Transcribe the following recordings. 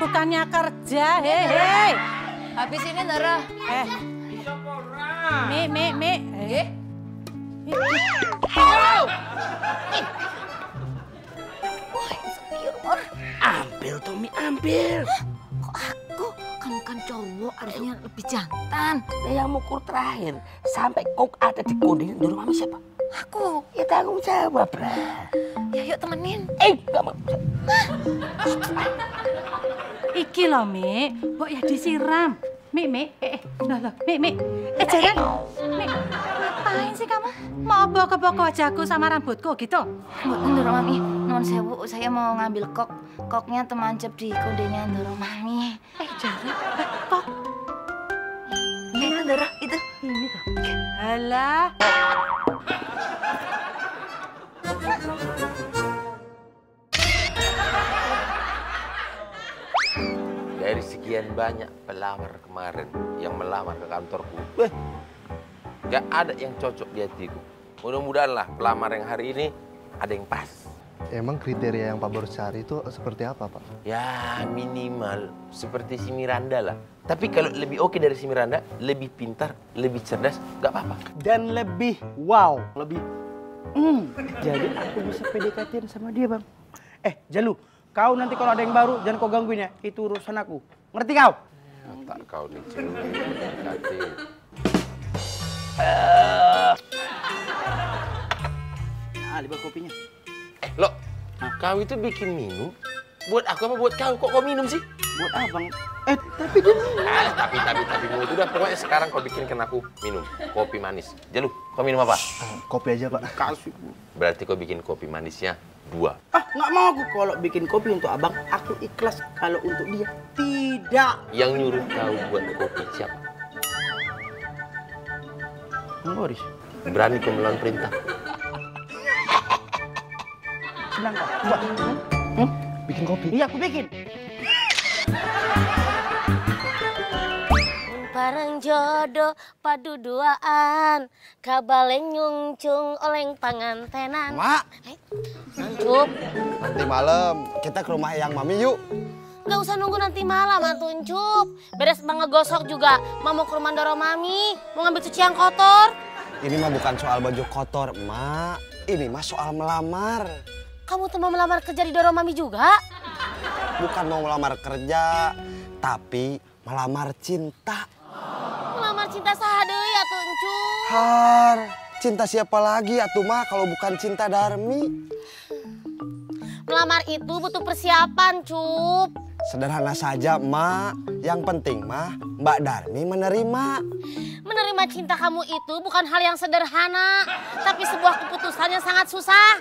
bukannya kerja, hehe. Habis ini Ndara. Mi. Ambil Tommy, ambil. Kok aku? Kamu kan cowok, harusnya lebih jantan. Yang mengukur terakhir sampai kok ada di kondisi dorong mami siapa? Aku. Ya tanggung jawab, Bra. Ya yuk temenin. Gak mau. Iki loh, Mi. Mbok ya disiram. Mi. Loh, Mi. Jangan. Mi, ngapain sih kamu? Mau boko-boko wajahku sama rambutku gitu? Mboten Ndoro Mami, nuwun sewu, saya mau ngambil kok. Koknya temancep di kondenya Ndoro Mami. Jangan. Kok? Ini Ndoro, itu. Ini kok. Alah. Dari sekian banyak pelamar kemarin yang melamar ke kantorku, gak ada yang cocok di hatiku. Mudah-mudahan lah pelamar yang hari ini ada yang pas. Emang kriteria yang Pak Bos cari itu seperti apa, Pak? Ya minimal seperti si Miranda lah. Tapi kalau lebih oke dari si Miranda, lebih pintar, lebih cerdas, gak apa-apa. Dan lebih wow, lebih jadi aku bisa PDKT sama dia, Bang. Jalu, kau nanti kalau ada yang baru jangan kau gangguin ya. Itu urusan aku. Ngerti kau? Tak kau nih cewek. Libat kopinya. Lo, kau itu bikin minum? Buat aku apa buat kau? Kok kau minum sih? Buat abang. Tapi dia Tapi mulut. Udah, pokoknya sekarang kau bikinkan aku minum kopi manis. Jalu, kau minum apa? Kopi aja, Pak. kasih. Berarti kau bikin kopi manisnya 2. Nggak mau aku kalau bikin kopi untuk abang. Aku ikhlas. Kalau untuk dia, tidak. Yang nyuruh kau buat kopi siapa? Boris. Berani kau melawan perintah? Senang kau? Coba. Bikin kopi. Iya, aku bikin. Barang jodoh padu duaan, kabaleng nyungcung oleng pangantenan. Mak, Ancup, nanti malam kita ke rumah Eyang Mami yuk. nggak usah nunggu nanti malam, Antuncup. Beres bang ngegosok juga, mau ke rumah Ndoro Mami, mau ngambil cuci yang kotor. Ini mah bukan soal baju kotor, Mak. Ini mah soal melamar. Kamu tuh mau melamar kerja di Ndoro Mami juga? Bukan mau melamar kerja, tapi melamar cinta. Melamar cinta sahadeui atuh Encup. Har, cinta siapa lagi atuh mah kalau bukan cinta Darmi? Melamar itu butuh persiapan, Cup. Sederhana saja, Mak. Yang penting mah Mbak Darmi menerima. Menerima cinta kamu itu bukan hal yang sederhana, tapi sebuah keputusan yang sangat susah.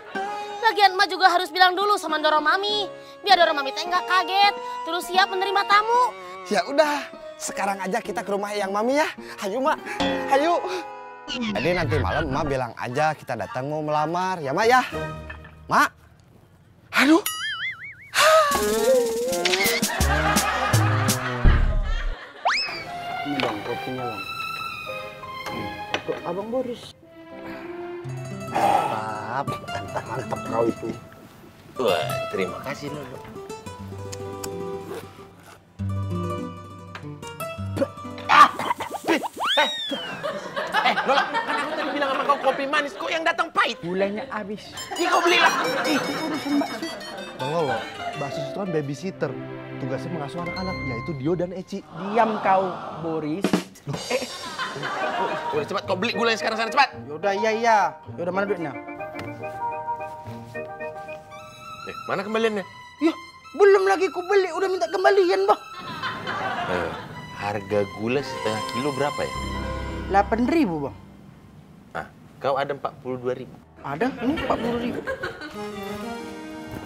Lagian emak juga harus bilang dulu sama Ndoro Mami, biar Ndoro Mami teh nggak kaget, terus siap menerima tamu. Ya udah, sekarang aja kita ke rumah Eyang Mami ya. Hayu, Mak. Hayu. Jadi nanti malam Mak bilang aja kita datang mau melamar, ya Mak ya. Mak. Aduh. Ini bang, kopinya bang. Untuk abang Boris. Mantap kau itu. Wah, terima kasih Lolo. Lolo, kan aku tadi bilang sama kau kopi manis, kok yang datang pahit? Gulanya habis. Ya kau belilah. Itu urusan bakso. Bang Lolo, Mbak Sus itu kan babysitter. Tugasnya mengasuh anak-anak, yaitu Dio dan Eci. Diam kau, Boris. Udah cepat, kau beli gulanya sekarang sana cepat. Yaudah, iya. Yaudah, mana duitnya? Mana kembaliannya? Ya, belum lagi ku beli, udah minta kembalian, Bang. Harga gula setengah kilo berapa ya? 8.000, Bang. Ah, kau ada 42.000. Ada, ini 40.000.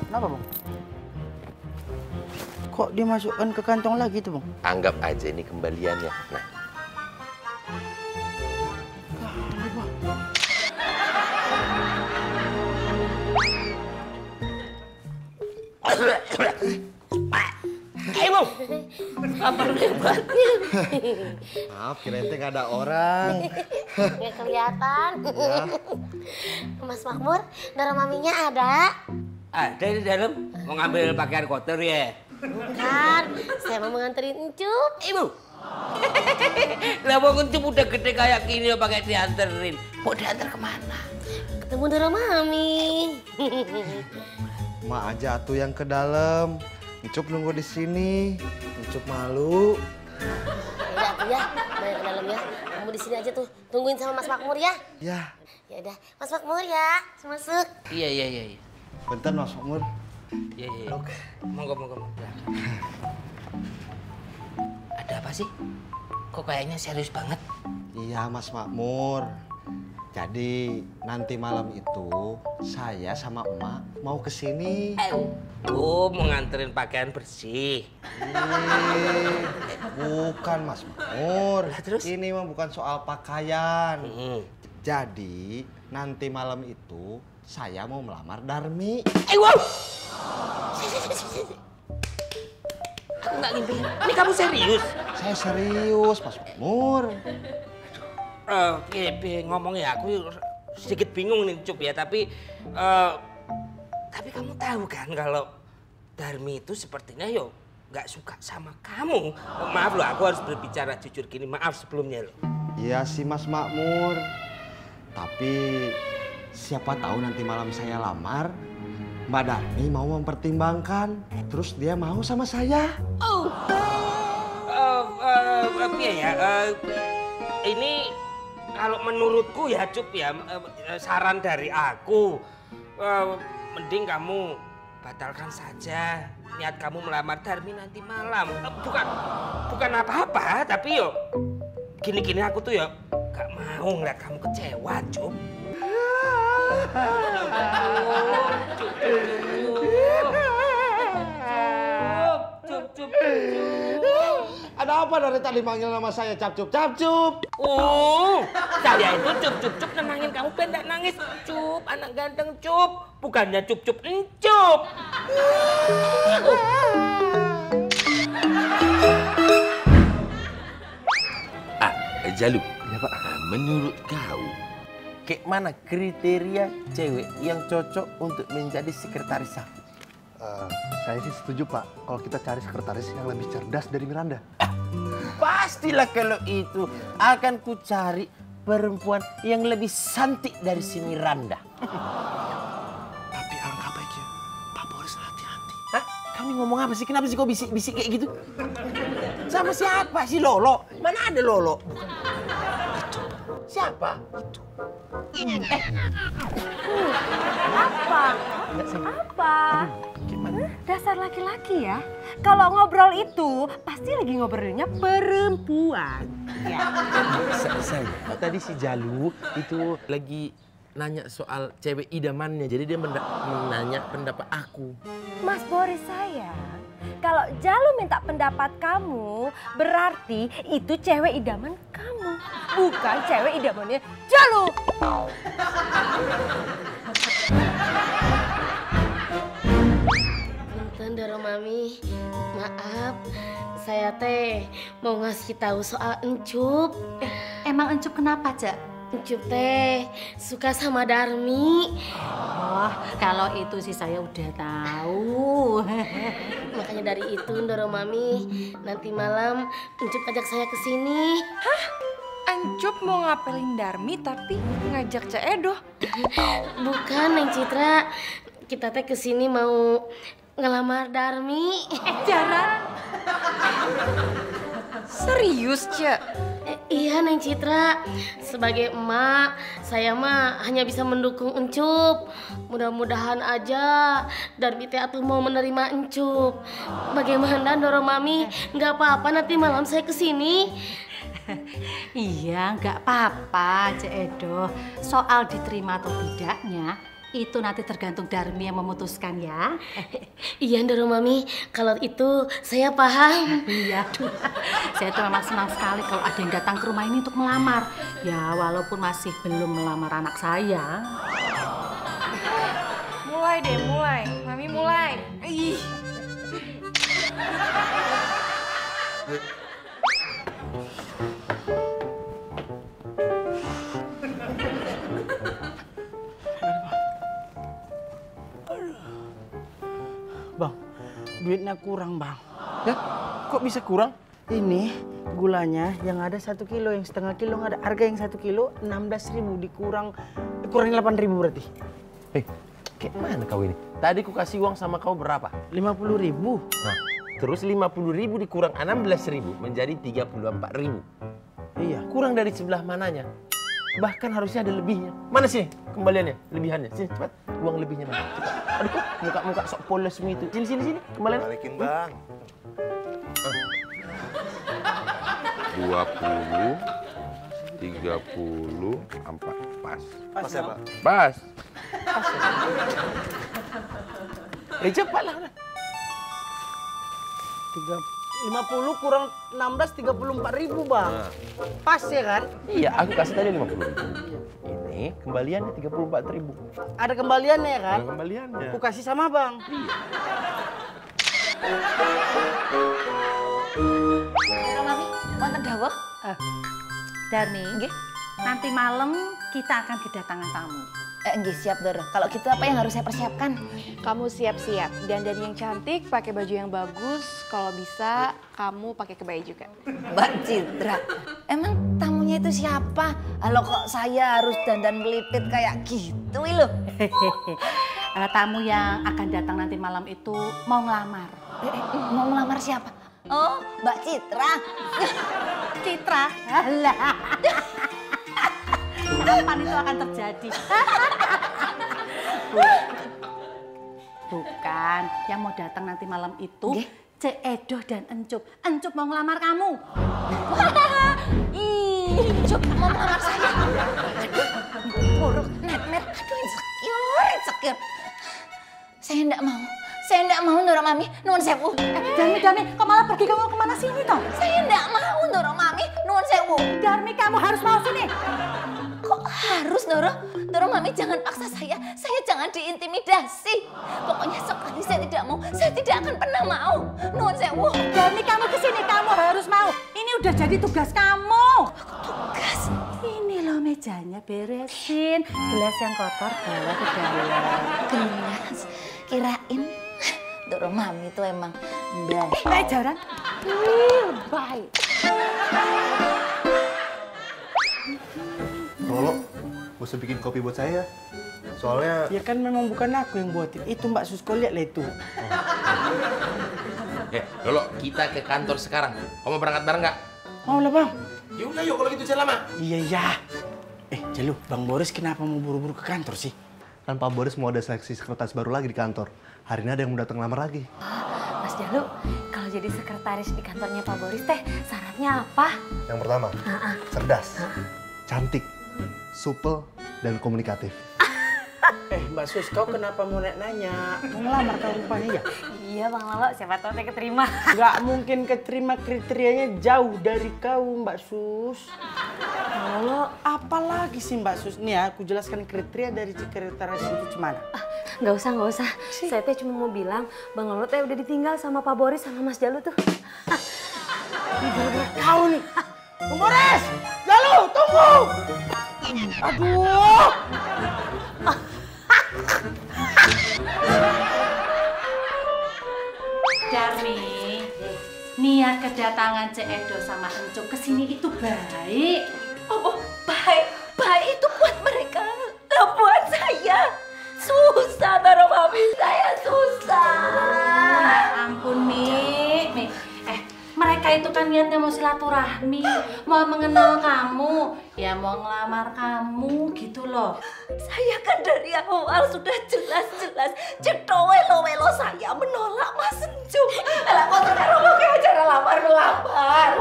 Kenapa, Bang? Kok dimasukkan ke kantong lagi tuh, Bang? Anggap aja ini kembaliannya. Nah. Ibu, apa lebatnya? Maaf, kirain teh nggak ada orang. Nggak kelihatan. Ya. Mas Makmur, Ndoro Maminya ada. Ada di dalam, mau ngambil pakaian kotor ya? Bukan, saya mau nganterin Encup. Ibu. Lah mau Encup udah gede kayak gini pakai dianterin. Mau diantar kemana? Ketemu Doro Mami. Ma aja tuh yang ke dalam. Encup nunggu di sini. Encup malu. Yaudah tuh ya, main ke dalam ya. Kamu di sini aja tuh, tungguin sama Mas Makmur ya. Ya. Ya udah, Mas Makmur ya, masuk. Iya. Bentar Mas Makmur. Iya. Oke. Monggo. Ada apa sih? Kok kayaknya serius banget? Iya Mas Makmur. Jadi nanti malam itu saya sama emak mau ke sini. Oh, mau nganterin pakaian bersih. Bukan Mas Makmur. Lah, terus? Ini mah bukan soal pakaian. Hmm. Jadi nanti malam itu saya mau melamar Darmi. Wow! Aku nggak ngimpi. Ini kamu serius? Saya serius Mas Makmur. Ngomongnya aku sedikit bingung nih Cup ya, tapi kamu tahu kan kalau Darmi itu sepertinya yo nggak suka sama kamu. Maaf loh, aku harus berbicara jujur gini. Maaf sebelumnya loh. Iya sih Mas Makmur. Tapi siapa tahu nanti malam saya lamar, Mbak Darmi mau mempertimbangkan, terus dia mau sama saya. Ini kalau menurutku ya Cup ya, saran dari aku, mending kamu batalkan saja niat kamu melamar Darmi nanti malam. Bukan apa-apa, tapi yo gini-gini aku tuh ya gak mau ngeliat kamu kecewa, Cup. Cup. Ada apa dari tadi manggil nama saya Capcup? Capcup! Saya itu Cup nenangin kamu biar gak nangis. Cup, anak ganteng Cup. Bukannya Cup Encup. Jalu. Iya Pak. Menurut kau, kayak mana kriteria cewek yang cocok untuk menjadi sekretaris aku? Saya sih setuju Pak, kalau kita cari sekretaris yang lebih cerdas dari Miranda. Pastilah kalau itu akan ku cari perempuan yang lebih cantik dari si Miranda. Tapi alangkah baiknya Pak Boris hati-hati. Hah? Kamu ngomong apa sih? Kenapa sih kok bisik-bisik kayak gitu? Sama siapa sih Lolo? Mana ada Lolo? Itu. Siapa? Itu. Apa? Dasar laki-laki ya. Kalau ngobrol itu pasti lagi ngobrolinnya perempuan. Ya. Saya tadi si Jalu itu lagi nanya soal cewek idamannya. Jadi dia menanya pendapat aku. Mas Boris sayang, kalau Jalu minta pendapat kamu, berarti itu cewek idaman kamu, bukan cewek idamannya Jalu. Punten Doro Mami, maaf, saya teh mau ngasih tahu soal Encup. Emang Encup kenapa, Cak? Encup teh suka sama Darmi. Oh, kalau itu sih saya udah tahu. Makanya dari itu Doro Mami, nanti malam Encup ajak saya ke sini. Hah? Encup mau ngapelin Darmi tapi ngajak Cak Edo? Bukan, Neng Citra. Kita teh ke sini mau ngelamar Darmi. Jarang. Serius, Cak? Iya, Neng Citra. Sebagai emak, saya mah hanya bisa mendukung Encup. Mudah-mudahan aja Darmi teh atuh mau menerima Encup. Bagaimana Doro Mami? Nggak apa-apa nanti malam saya ke sini. Iya, nggak apa-apa, Cek Edo. Soal diterima atau tidaknya, itu nanti tergantung Darmi yang memutuskan ya. Iya, Doro Mami. Kalau itu saya paham. Iya, saya tuh memang senang sekali kalau ada yang datang ke rumah ini untuk melamar. Ya, walaupun masih belum melamar anak saya. Mulai deh, mulai. Mami mulai. Ih. duitnya kurang, Bang. Ya, kok bisa kurang? Ini gulanya yang ada 1 kilo, yang setengah kilo nggak ada. Harga yang 1 kilo 16.000 dikurang 8.000 berarti. Kayak mana kau ini? Tadi ku kasih uang sama kau berapa? 50.000. Nah, terus 50.000 dikurang 16.000 menjadi 34.000. Iya. Kurang dari sebelah mananya? Bahkan harusnya ada lebihnya. Mana sih kembaliannya, lebihannya? Sini cepat, uang lebihnya mana? Cepat. Aduh, muka-muka sok polosmu itu. Sini, kembalian. Balikin, Bang. 20, 30, 4, pas. Pas ya, Pak? Pas. Cepatlah udah. 50 kurang 16 34.000, Bang. Nah. Pas ya kan? Iya, aku kasih tadi 50.000. Ini kembaliannya 34.000. Ada kembaliannya ya kan? Ada kembaliannya. Aku kasih sama Bang. Doro Mami, wonten dawuh? Darmi, nanti malam kita akan kedatangan tamu. Nggih, siap Doro. Kalau gitu apa yang harus saya persiapkan? Kamu siap-siap, dandan yang cantik, pakai baju yang bagus. Kalau bisa, kamu pakai kebaya juga. Mbak Citra, emang tamunya itu siapa? Halo, kok saya harus dandan melipit kayak gitu loh? Tamu yang akan datang nanti malam itu mau ngelamar. Mau melamar siapa? Oh, Mbak Citra. Citra? Alah. Kapan itu akan terjadi? Bukan, yang mau datang nanti malam itu Cek Edo dan Encup. Encup mau ngelamar kamu. Encup mau ngelamar saya. Aduh, buruk, net. Aduh, insecure. Saya enggak mau, Doro Mami. Nuwun sewu. Darmi, kok malah pergi, kamu kemana sini toh? Saya enggak mau, Doro Mami. Nuwun sewu. Darmi, kamu harus mau sini. Kok harus, Doro? Doro Mami, jangan paksa saya. Saya jangan diintimidasi. Pokoknya sekali saya tidak mau, saya tidak akan pernah mau. Nuwun sewu. Darmi, kamu kesini, kamu harus mau. Ini udah jadi tugas kamu. Tugas? Ini loh mejanya beresin. Gelas yang kotor bawa ke dalam. Gelas? Kirain Doro Mami itu emang jaran. Baik. Lolo, gak usah bikin kopi buat saya. Soalnya... Ya kan memang bukan aku yang buatin. Itu Mbak Susko, lihatlah itu. Lolo, kita ke kantor sekarang. Kamu berangkat bareng nggak? Mau lah, Bang. Yaudah, yuk kalau gitu jangan lama. Iya. Jalu, Bang Boris kenapa mau buru-buru ke kantor sih? Kan Pak Boris mau ada seleksi sekretaris baru lagi di kantor. Hari ini ada yang mau datang lamar lagi. Mas Jalu, kalau jadi sekretaris di kantornya Pak Boris teh syaratnya apa? Yang pertama, cerdas, cantik, supel, dan komunikatif. Mbak Sus, kau kenapa mau nanya? Mau ngelamar kau rupanya ya? Iya Bang Lalo, siapa tahu saya keterima. Nggak mungkin keterima, kriterianya jauh dari kau, Mbak Sus. Lolo, apalagi sih Mbak Sus? Nih ya, aku jelaskan kriteria dari sekretaris itu gimana. Nggak usah. Saya teh cuma mau bilang Bang Lalo teh udah ditinggal sama Pak Boris sama Mas Jalu tuh. Kau nih, Bang Boris! Jalu, tunggu! Aduh! Darmi, niat kedatangan Cek Edo sama Encup kesini itu baik. Oh, baik itu buat mereka. Lah buat saya. Susah, Doro Mami. Saya susah. Ya ampun, Mi. Mereka itu kan niatnya mau silaturahmi, mau mengenal kamu, ya mau ngelamar kamu gitu loh. Saya kan dari awal sudah jelas-jelas cetowelo-welo saya menolak Mas Encup. Lah kok sekarang mau kayak acara lamar-lamar.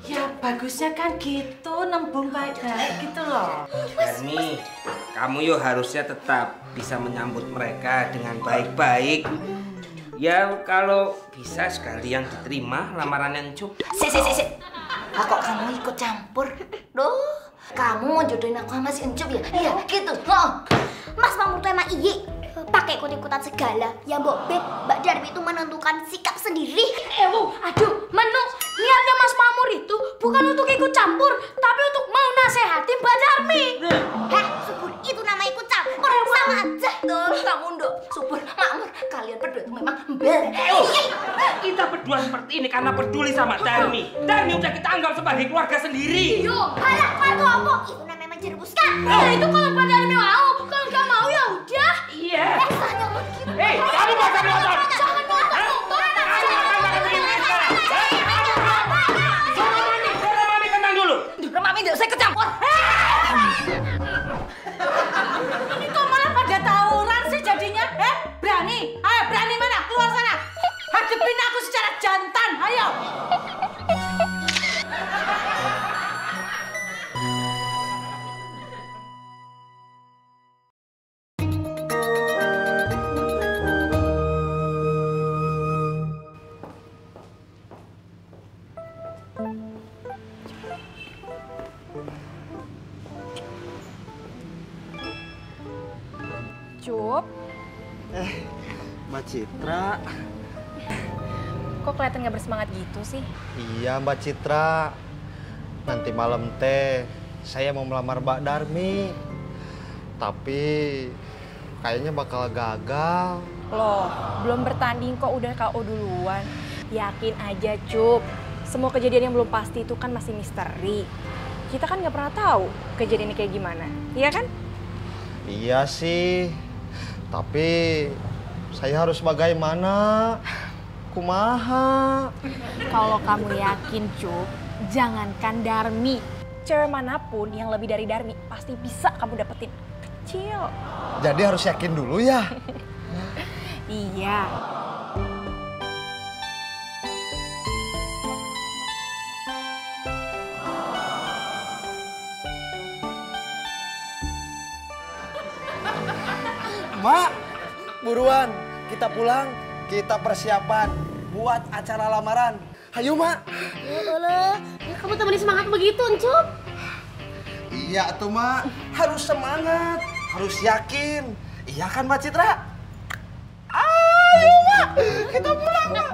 Ya bagusnya kan gitu, nembung baik-baik gitu loh. Darmi, kamu yo harusnya tetap bisa menyambut mereka dengan baik-baik. Ya kalau bisa sekalian diterima lamarannya Encup. Si. Kok kamu ikut campur? Duh, kamu mau jodohin aku sama si Encup ya? Iya, gitu. Mas Mamur tuh emang iyi. Pakai ikut-ikutan segala. Ya Mbak Darmi itu menentukan sikap sendiri. Aduh, niatnya Mas Mamur itu bukan untuk ikut campur, tapi untuk mau nasehatin Mbak Darmi. Subur, itu nama ikut campur. Sama aja. Tuh, kamu Nduk, Subur, Makmur, kalian berdua itu memang emang mbak. Kita berdua seperti ini karena peduli sama Darmi. Darmi udah kita anggap sebagai keluarga sendiri. Yo, alah, keluarga apa? Itu namanya menjerumuskan. Nah, itu kalau Pak Darmi mau. Kalau nggak mau ya udah. Iya. Sahnya begitu. Kamu bakal nonton. Jangan nonton. Mami tenang dulu. Mami nggak usah ikut campur. Ini kok malah pada tawuran sih jadinya? Berani? Ayo, berani mana? Keluar sana. Hadepin aku secara jantan, ayo. Cup, Mbak Citra. kok kelihatan nggak bersemangat gitu sih? Iya Mbak Citra. Nanti malam teh saya mau melamar Mbak Darmi. Tapi kayaknya bakal gagal. Loh, belum bertanding kok udah KO duluan. Yakin aja, Cup. Semua kejadian yang belum pasti itu kan masih misteri. Kita kan nggak pernah tahu kejadian ini kayak gimana, iya kan? Iya sih. Tapi saya harus bagaimana? Kumaha? Kalau kamu yakin, Cup, jangankan Darmi. Cewek manapun yang lebih dari Darmi pasti bisa kamu dapetin. Kecil. Jadi harus yakin dulu ya? Iya. Mak, buruan. Kita pulang, kita persiapan buat acara lamaran. Hayu, Mak. Ya kamu temenin semangat begitu, Encup. Iya tuh, Mak. Harus semangat, harus yakin. Iya kan, Mbak Citra? Ayo, Mak. Kita pulang, Mak.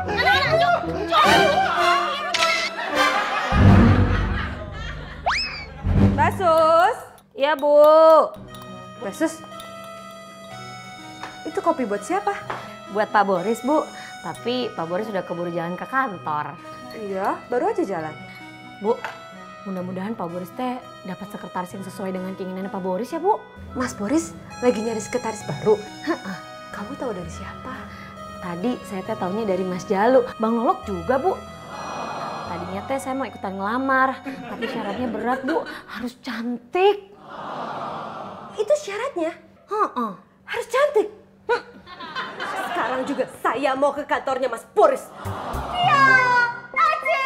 Basus. Iya, Bu. Basus. Itu kopi buat siapa? Buat Pak Boris, Bu. Tapi Pak Boris sudah keburu jalan ke kantor. Iya, baru aja jalan. Bu, mudah-mudahan Pak Boris teh dapat sekretaris yang sesuai dengan keinginannya Pak Boris ya, Bu. Mas Boris lagi nyari sekretaris baru. Kamu tahu dari siapa? Tadi saya teh taunya dari Mas Jalu. Bang Lolok juga, Bu. Tadinya teh saya mau ikutan ngelamar, tapi syaratnya berat, Bu. Harus cantik. Itu syaratnya? Harus cantik? Sekarang juga saya mau ke kantornya Mas Boris. Iya, Aji.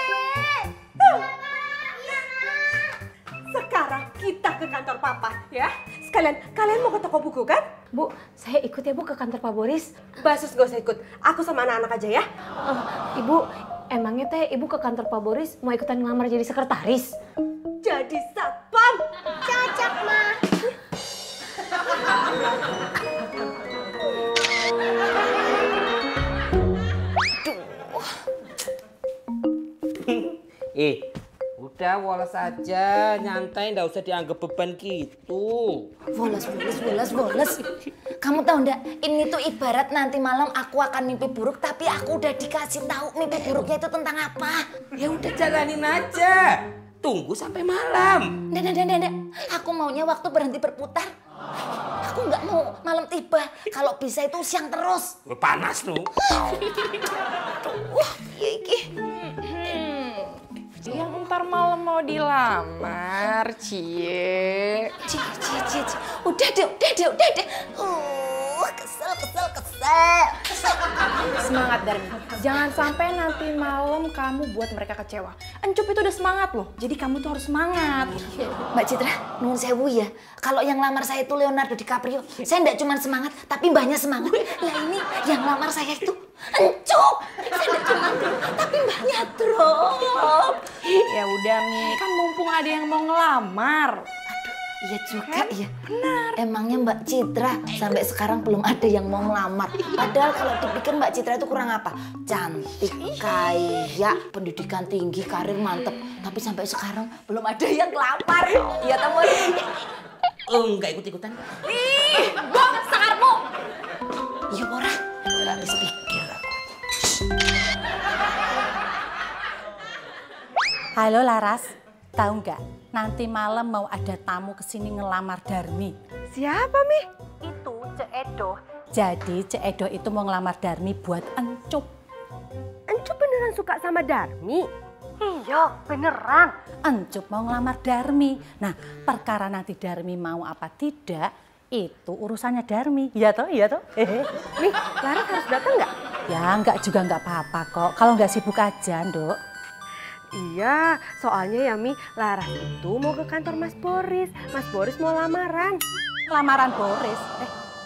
Sekarang kita ke kantor Papa, ya. Sekalian, kalian mau ke toko buku kan? Bu, saya ikut ya, Bu, ke kantor Pak Boris. Basus gak usah ikut. Aku sama anak-anak aja ya. Ibu, emangnya teh Ibu ke kantor Pak Boris mau ikutan ngelamar jadi sekretaris? Jadi satpam. Cocok, Ma. Udah woles aja, nyantai, nggak usah dianggap beban gitu. Boles. Kamu tahu ndak, ini tuh ibarat nanti malam aku akan mimpi buruk, tapi aku udah dikasih tahu mimpi buruknya itu tentang apa. Ya udah jalanin aja. Tunggu sampai malam. Ndak. Aku maunya waktu berhenti berputar. Aku nggak mau malam tiba. Kalau bisa itu siang terus. Panas lu. Wah, iya iki. Yang ntar malam mau dilamar, Cie. Udah deh. Kesel. Semangat, Darmi. Jangan sampai nanti malam kamu buat mereka kecewa. Encup itu udah semangat loh, jadi kamu tuh harus semangat. Mbak Citra, nuwun sewu ya. Kalau yang lamar saya itu Leonardo DiCaprio, saya enggak cuma semangat, tapi mbahnya semangat. Lah ini yang lamar saya itu Encup. Saya enggak cuma drop, tapi mbahnya drop. Ya udah, Mi. Kan mumpung ada yang mau ngelamar. Iya juga ya. Benar. Emangnya Mbak Citra sampai sekarang belum ada yang mau ngelamar. Padahal kalau dipikir Mbak Citra itu kurang apa? Cantik, kaya, pendidikan tinggi, karir mantep. Tapi sampai sekarang belum ada yang ngelamar. Iya, Tamu. Enggak ikut-ikutan. Ih, bong sakarmu. Iya, Bora. Gak habis pikir. Halo Laras, tahu nggak? Nanti malam mau ada tamu kesini ngelamar Darmi. Siapa, Mi? Itu Cek Edo. Jadi Cek Edo itu mau ngelamar Darmi buat Encup. Encup beneran suka sama Darmi? Iya, beneran. Encup mau ngelamar Darmi. Nah, perkara nanti Darmi mau apa tidak, itu urusannya Darmi. Iya toh, iya toh. Mi, Laras harus datang nggak? Ya, nggak juga nggak apa-apa kok. Kalau nggak sibuk aja, Nduk. Iya, soalnya ya Mi, Laras itu mau ke kantor Mas Boris. Mas Boris mau lamaran. Lamaran Boris?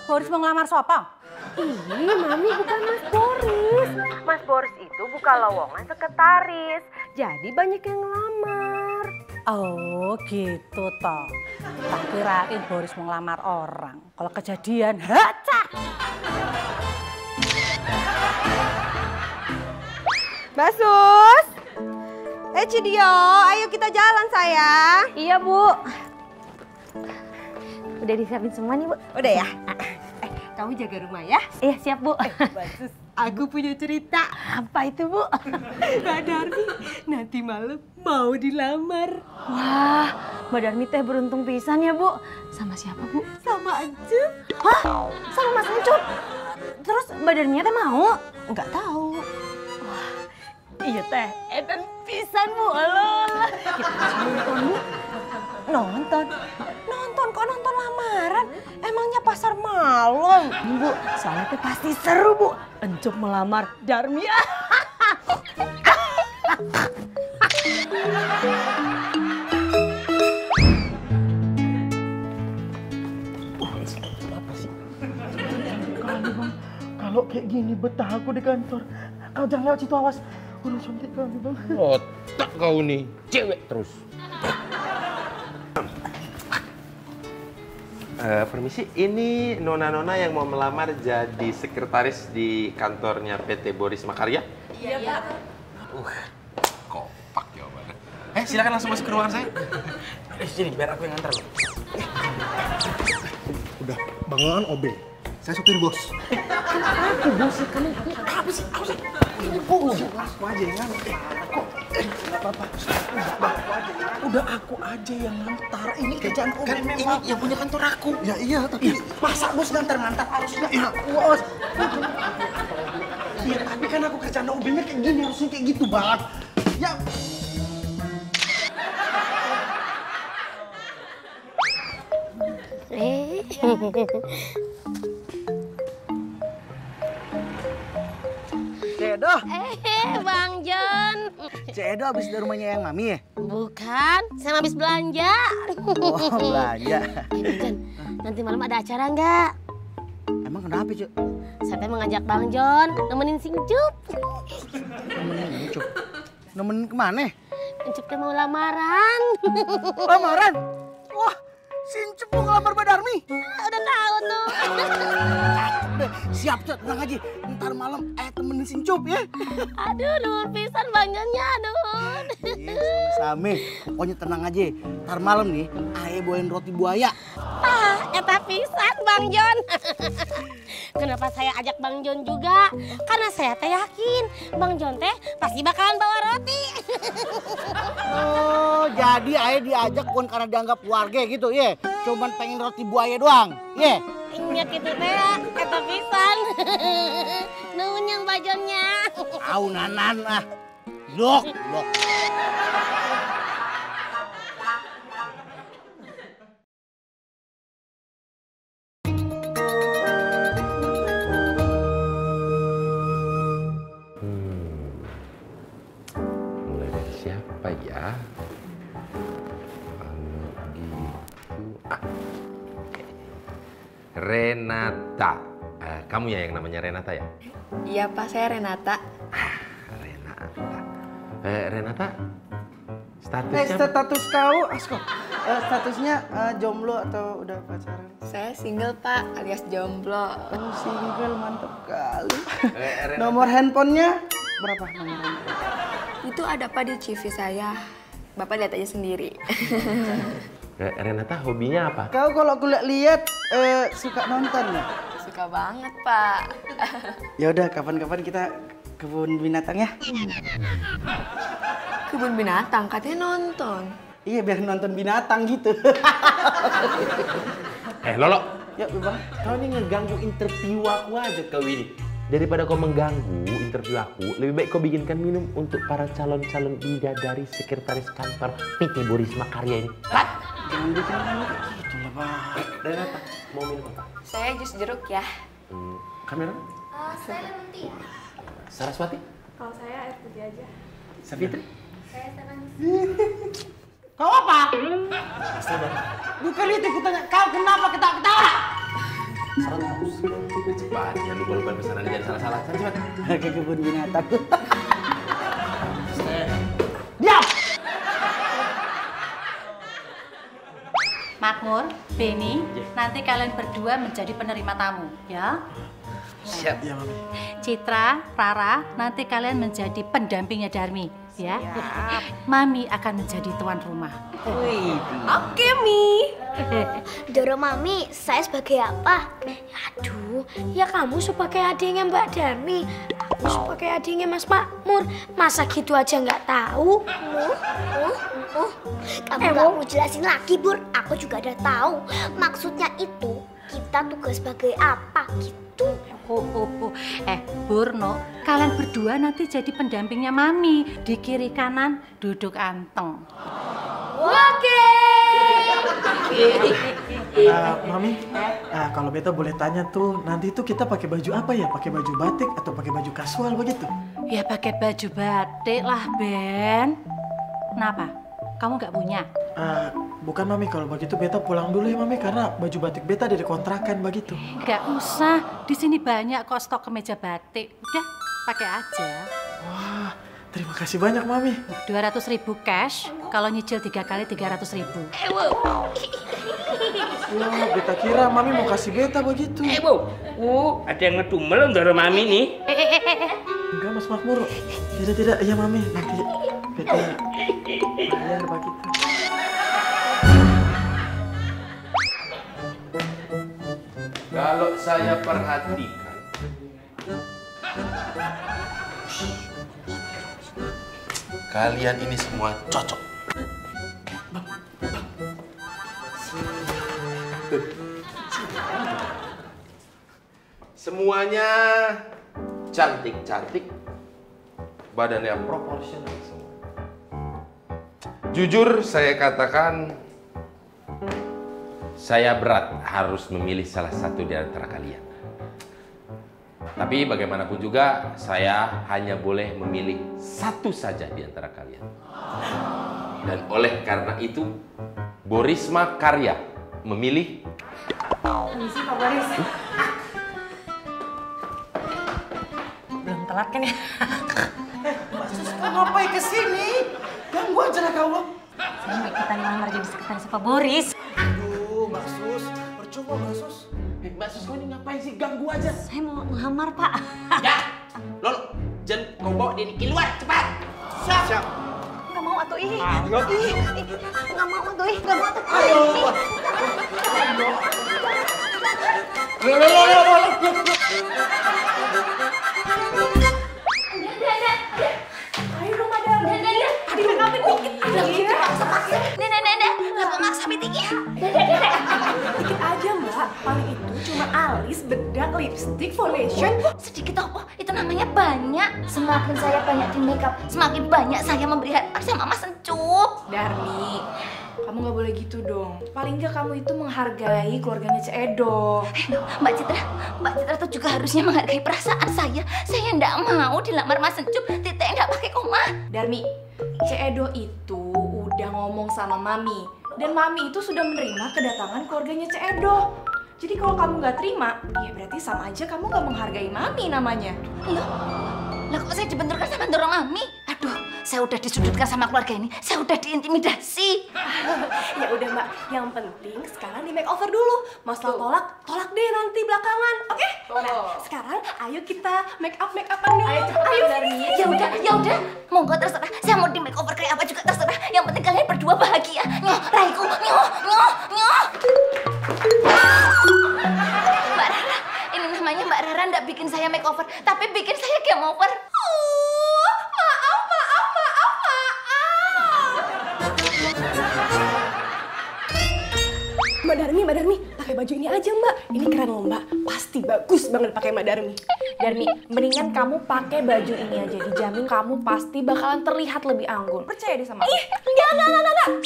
Boris mau ngelamar siapa? Ih, Mami bukan Mas Boris. Mas Boris itu buka lowongan sekretaris. Jadi banyak yang ngelamar. Oh gitu toh. Tak kirain Boris mau ngelamar orang. Kalau kejadian, haca! Mbak Sus! Cidio, ayo kita jalan sayang. Iya Bu. Udah disiapin semua nih Bu. Udah ya? Kamu jaga rumah ya? Iya siap Bu. Bagus. Aku punya cerita. Apa itu Bu? Mbak Darmi nanti malam mau dilamar. Wah, Mbak Darmi teh beruntung pisan ya Bu. Sama siapa Bu? Sama Encup. Hah? Sama Mas Encup? Terus Mbak Darminya teh mau? Enggak tahu. Wah, iya teh. Edan pisan Bu. Alah. Kita harus nonton Bu. Nonton? Nonton kok nonton lamaran? Emangnya pasar malam? Bu, soalnya teh pasti seru Bu. Encup melamar Darmi. Apa sih? Kali Bang, kalau kayak gini betah aku di kantor. Kau jangan lewat situ, awas. Udah cantik kali Bang. Otak kau nih, cewek terus. Permisi, ini nona-nona yang mau melamar jadi sekretaris di kantornya PT Boris Makarya? Iya Pak. Kompak jawabannya. Silakan langsung masuk ke ruangan saya. Sini, biar aku yang ngantar loh. Udah, bangunan OB. Saya supir bos. Aku bos, kamu apa sih? Aku sih. Aku aja yang ngantar. Kok? Apa-apa. Udah aku aja yang ngantar. Ini kerjaan OB Kan memang. ini yang punya kantor aku. Ya iya, tapi Masa bos ngantar-ngantar harusnya aku bos. Iya, tapi kan aku kerjaan OB-nya kayak gini, harusnya kayak gitu Bang. Ya. Cedo. Bang Jon. Cedo habis dari rumahnya yang Mami ya? Bukan, saya habis belanja. Oh, belanja. Bang Jon, nanti malam ada acara nggak? Emang kenapa, Cuk? Saya teh mengajak Bang Jon nemenin si Encup. Nemenin Encup? Nemenin kemana? Encup teh mau lamaran. Lamaran? Wah, si Encup mau ngelamar Mbak Darmi? Udah tahu tuh. Udah, siap, Cuk. Tenang aja. Ntar malam temenin si Encup ya. Aduh, nuhun pisan Bang Jonnya, nuhun. Iya, sama-sama. Pokoknya tenang aja. Ntar malam nih, ayah bawain roti buaya. Eta pisan Bang Jon. Kenapa saya ajak Bang Jon juga? Karena saya teh yakin Bang Jon teh pasti bakalan bawa roti. Oh, jadi ayah diajak bukan karena dianggap keluarga gitu ya? Cuman pengen roti buaya doang, ya? Nya gitu teh, eta pisan. Nuhun yang Bang Jonnya. Au nanan ah. Lok. Mulai dari siapa ya? Kalau gitu, Renata. Kamu ya yang namanya Renata ya? Iya Pak, saya Renata. Renata, statusnya? Status kau, Asko. Statusnya jomblo atau udah pacaran? Saya single Pak, alias jomblo. Oh, single, mantap kali. Nomor handphonenya berapa nomor handphone? Itu ada Pak di CV saya. Bapak lihat aja sendiri. Renata hobinya apa? Kau kalau aku lihat suka nonton ya? Suka banget Pak. Ya udah, kapan-kapan kita kebun binatang ya? Kebun binatang, katanya nonton. Iya, biar nonton binatang gitu. Lolo. Ya, Bang. Kau ini ngeganggu interview aku aja kau ini. Daripada kau mengganggu interview aku, lebih baik kau bikinkan minum untuk para calon-calon bidadari sekretaris kantor PT Burisma Karya ini. Jangan bikin gitu lah, Bang. Dan apa? Mau minum apa? Saya jus jeruk ya. Kamera? Saya lemon tea. Saraswati? Kalau saya air putih aja. Savitri? Saya tenang. Kau apa? Bukan itu kutanya. Kau kenapa ketawa-ketawa? Cepat, jangan lupa pesanan jangan salah-salah. Cepat. Ke kebun binatang. Diam! Makmur, Beni, nanti kalian berdua menjadi penerima tamu, ya. Siap. Ya, Mami. Citra, Rara, nanti kalian menjadi pendampingnya Darmi, ya. Mami akan menjadi tuan rumah. Oke, Mi. Doro Mami, saya sebagai apa? Aduh, ya kamu sebagai adiknya Mbak Darmi, aku sebagai adiknya Mas Makmur. Masa gitu aja nggak tahu? Kamu nggak mau jelasin lagi, Bur? Aku juga udah tahu. Maksudnya itu kita tugas sebagai apa gitu? Burno, kalian berdua nanti jadi pendampingnya Mami. Di kiri kanan duduk anteng. Oke. Mami, kalau beta boleh tanya tuh, nanti itu kita pakai baju apa ya? Pakai baju batik atau pakai baju kasual begitu? Ya pakai baju batik lah, Ben. Kenapa? Kamu nggak punya? Bukan, Mami, kalau begitu beta pulang dulu ya, Mami, karena baju batik beta ada dikontrakan begitu. Nggak usah, di sini banyak kok stok kemeja batik. Udah, pakai aja. Wah, terima kasih banyak, Mami. 200.000 cash, kalau nyicil 3 kali 300.000. Wah, beta kira Mami mau kasih beta begitu. Ada yang ngedumel Doro Mami nih. Enggak, Mas Makmur. Tidak, iya, Mami. Nanti beta bayar begitu. Kalau saya perhatikan, kalian ini semua cocok. Semuanya cantik-cantik, badannya proporsional semua. Jujur saya katakan, saya berat harus memilih salah satu di antara kalian. Tapi bagaimanapun juga, saya hanya boleh memilih satu saja di antara kalian. Dan oleh karena itu, Burisma Karya memilih... Permisi, Pak Boris. Belum telat kan ya? Mbak Sus, ngapain kesini? Ganggu aja lah kau. Saya mau ikutan lamar jadi sekretaris Pak Boris. Aduh, Mbak Sus. Percuma, Mbak Sus. Mbak Sus, kau ini ngapain sih? Ganggu aja. Saya mau ngelamar, Pak. Ya, Lolo, jangan kau bawa dia keluar, cepat. Siap. Nggak mau atuh ih. Nggak mau tuh, nggak mau tuh. Ayo dong, Madam. Aduh, ngapain dikit aja. Nenek, nggak maksa meetingnya. Dikit aja, Mbak. Paling itu cuma alis, bedak, lipstick, foundation. Sedikit apa? Itu namanya banyak. Semakin saya banyak di makeup, semakin banyak saya memberi hadiah sama Mas Encup. Darmi, kamu nggak boleh gitu dong. Paling nggak kamu itu menghargai keluarganya Cek Edo. Mbak Citra tuh juga harusnya menghargai perasaan saya. Saya nggak mau dilamar Mas Encup, Tite nggak pakai koma. Darmi, Cek Edo itu udah ngomong sama Mami. Dan Mami itu sudah menerima kedatangan keluarganya Cek Edo. Jadi kalau kamu nggak terima, ya berarti sama aja kamu nggak menghargai Mami namanya. Lah kok saya dibenturkan sama Doro Mami? Aduh, saya udah disudutkan sama keluarga ini. Saya udah diintimidasi. Ya udah Mbak, yang penting sekarang di makeover dulu. Masalah tolak deh nanti belakangan, oke? Nah, sekarang ayo kita make-upan dulu. Ayo sini. Ya udah, monggo terserah. Saya mau di makeover kayak apa juga terserah. Yang penting kalian berdua bahagia. Nyoh, Raiku, nyoh. Mbak Rara, ini namanya Mbak Rara nggak bikin saya makeover, tapi bikin saya game over. Maaf. Ini Mbak Darmi, pakai baju ini aja Mbak. Ini keren loh Mbak, pasti bagus banget pakai Mbak Darmi. Darmi, mendingan kamu pakai baju ini aja. Dijamin kamu pasti bakalan terlihat lebih anggun. Percaya deh sama aku. Ih, enggak.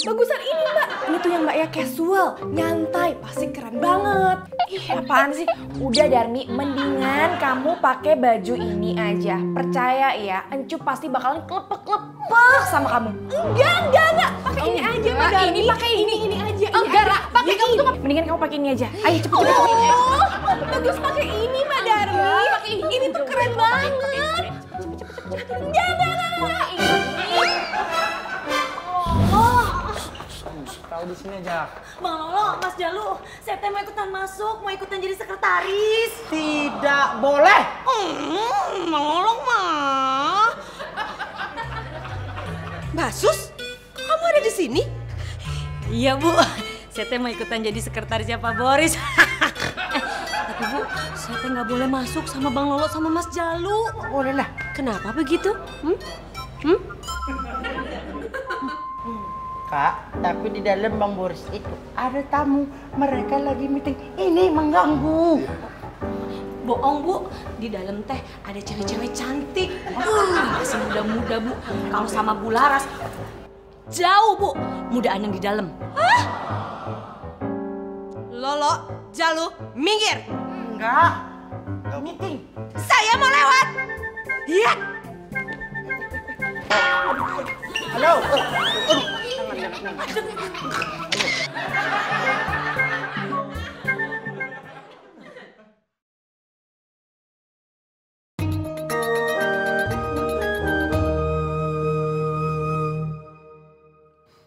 Bagusan ini Mbak. Ini tuh yang Mbak ya casual, nyantai, pasti keren banget. Ih, apaan sih? Udah Darmi, mendingan kamu pakai baju ini aja. Percaya ya, Encu pasti bakalan klepek-klepek sama kamu. Enggak. Pakai ini aja Mbak Darmi. Ini pakai ini aja. Enggak, pakai kamu tuh. Mendingan kamu pakai ini aja. Ayo cepet. Oh, bagus pakai ini Mbak Darmi. Pakai ini tuh keren banget. Enggak. Tahu di sini aja. Bang Lolo, Mas Jalu, saya mau ikutan masuk, mau ikutan jadi sekretaris. Tidak boleh. Bang Lolo mah. Basus, kamu ada di sini? Iya Bu, saya mau ikutan jadi sekretarisnya Pak Boris. Tapi Bu, saya nggak boleh masuk sama Bang Lolo sama Mas Jalu. Boleh lah. Kenapa begitu? Kak, tapi di dalam Bang Boris itu ada tamu. Mereka lagi meeting. Ini mengganggu. Bohong Bu, di dalam teh ada cewek-cewek cantik. Masih muda-muda Bu. Kalau sama Bu Laras, jauh Bu mudaan yang di dalam. Hah? Lolo, Jalu, minggir. Enggak meeting. Saya mau lewat. Iya. Halo.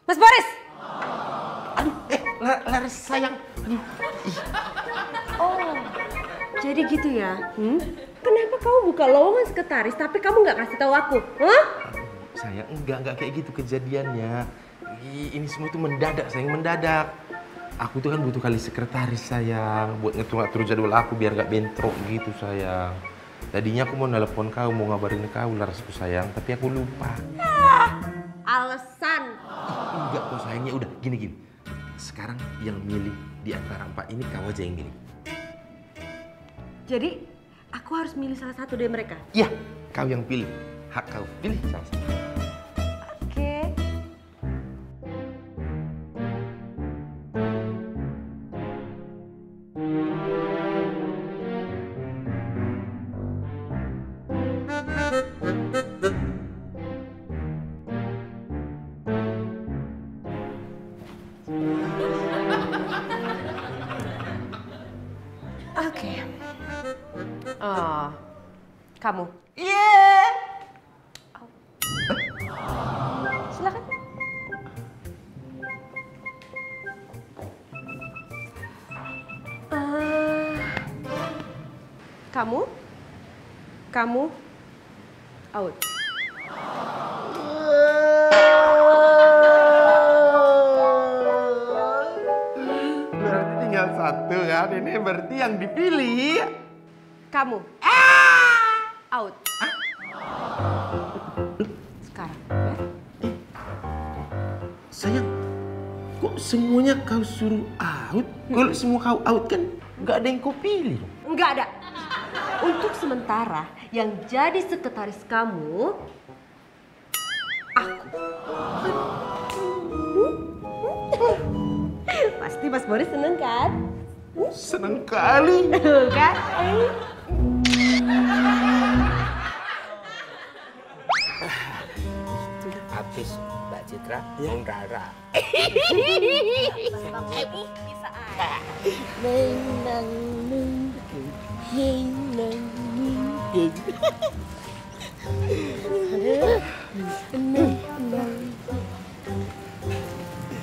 Mas Boris! Aduh, Laras sayang. Aduh. Oh, jadi gitu ya? Kenapa kamu buka lowongan sekretaris tapi kamu nggak kasih tahu aku? Hah? Sayang, enggak kayak gitu kejadiannya. Ini semua tuh mendadak, sayang, mendadak. Aku tuh kan butuh kali sekretaris, sayang, buat ngatur jadwal aku biar nggak bentrok gitu, sayang. Tadinya aku mau nelpon kau, mau ngabarin kau, Larasku sayang, tapi aku lupa. Alasan. Enggak kok sayangnya, udah gini. Sekarang yang milih di antara 4 ini kau aja yang milih. Jadi aku harus milih salah satu dari mereka? Iya, kau yang pilih. Hak kau, pilih salah satu. Oke. Oke. Oh, kamu. Silakan. Kamu out. Berarti tinggal satu kan, ini berarti yang dipilih. Kamu. Out. Sekarang ya. Sayang, kok semuanya kau suruh out? Kalau semua kau out kan nggak ada yang kau pilih. Nggak ada. Untuk sementara yang jadi sekretaris kamu aku. Pasti Mas Boris seneng kan? Seneng kali. Kan? Habis Mbak Citra, Bung Rara. Bisa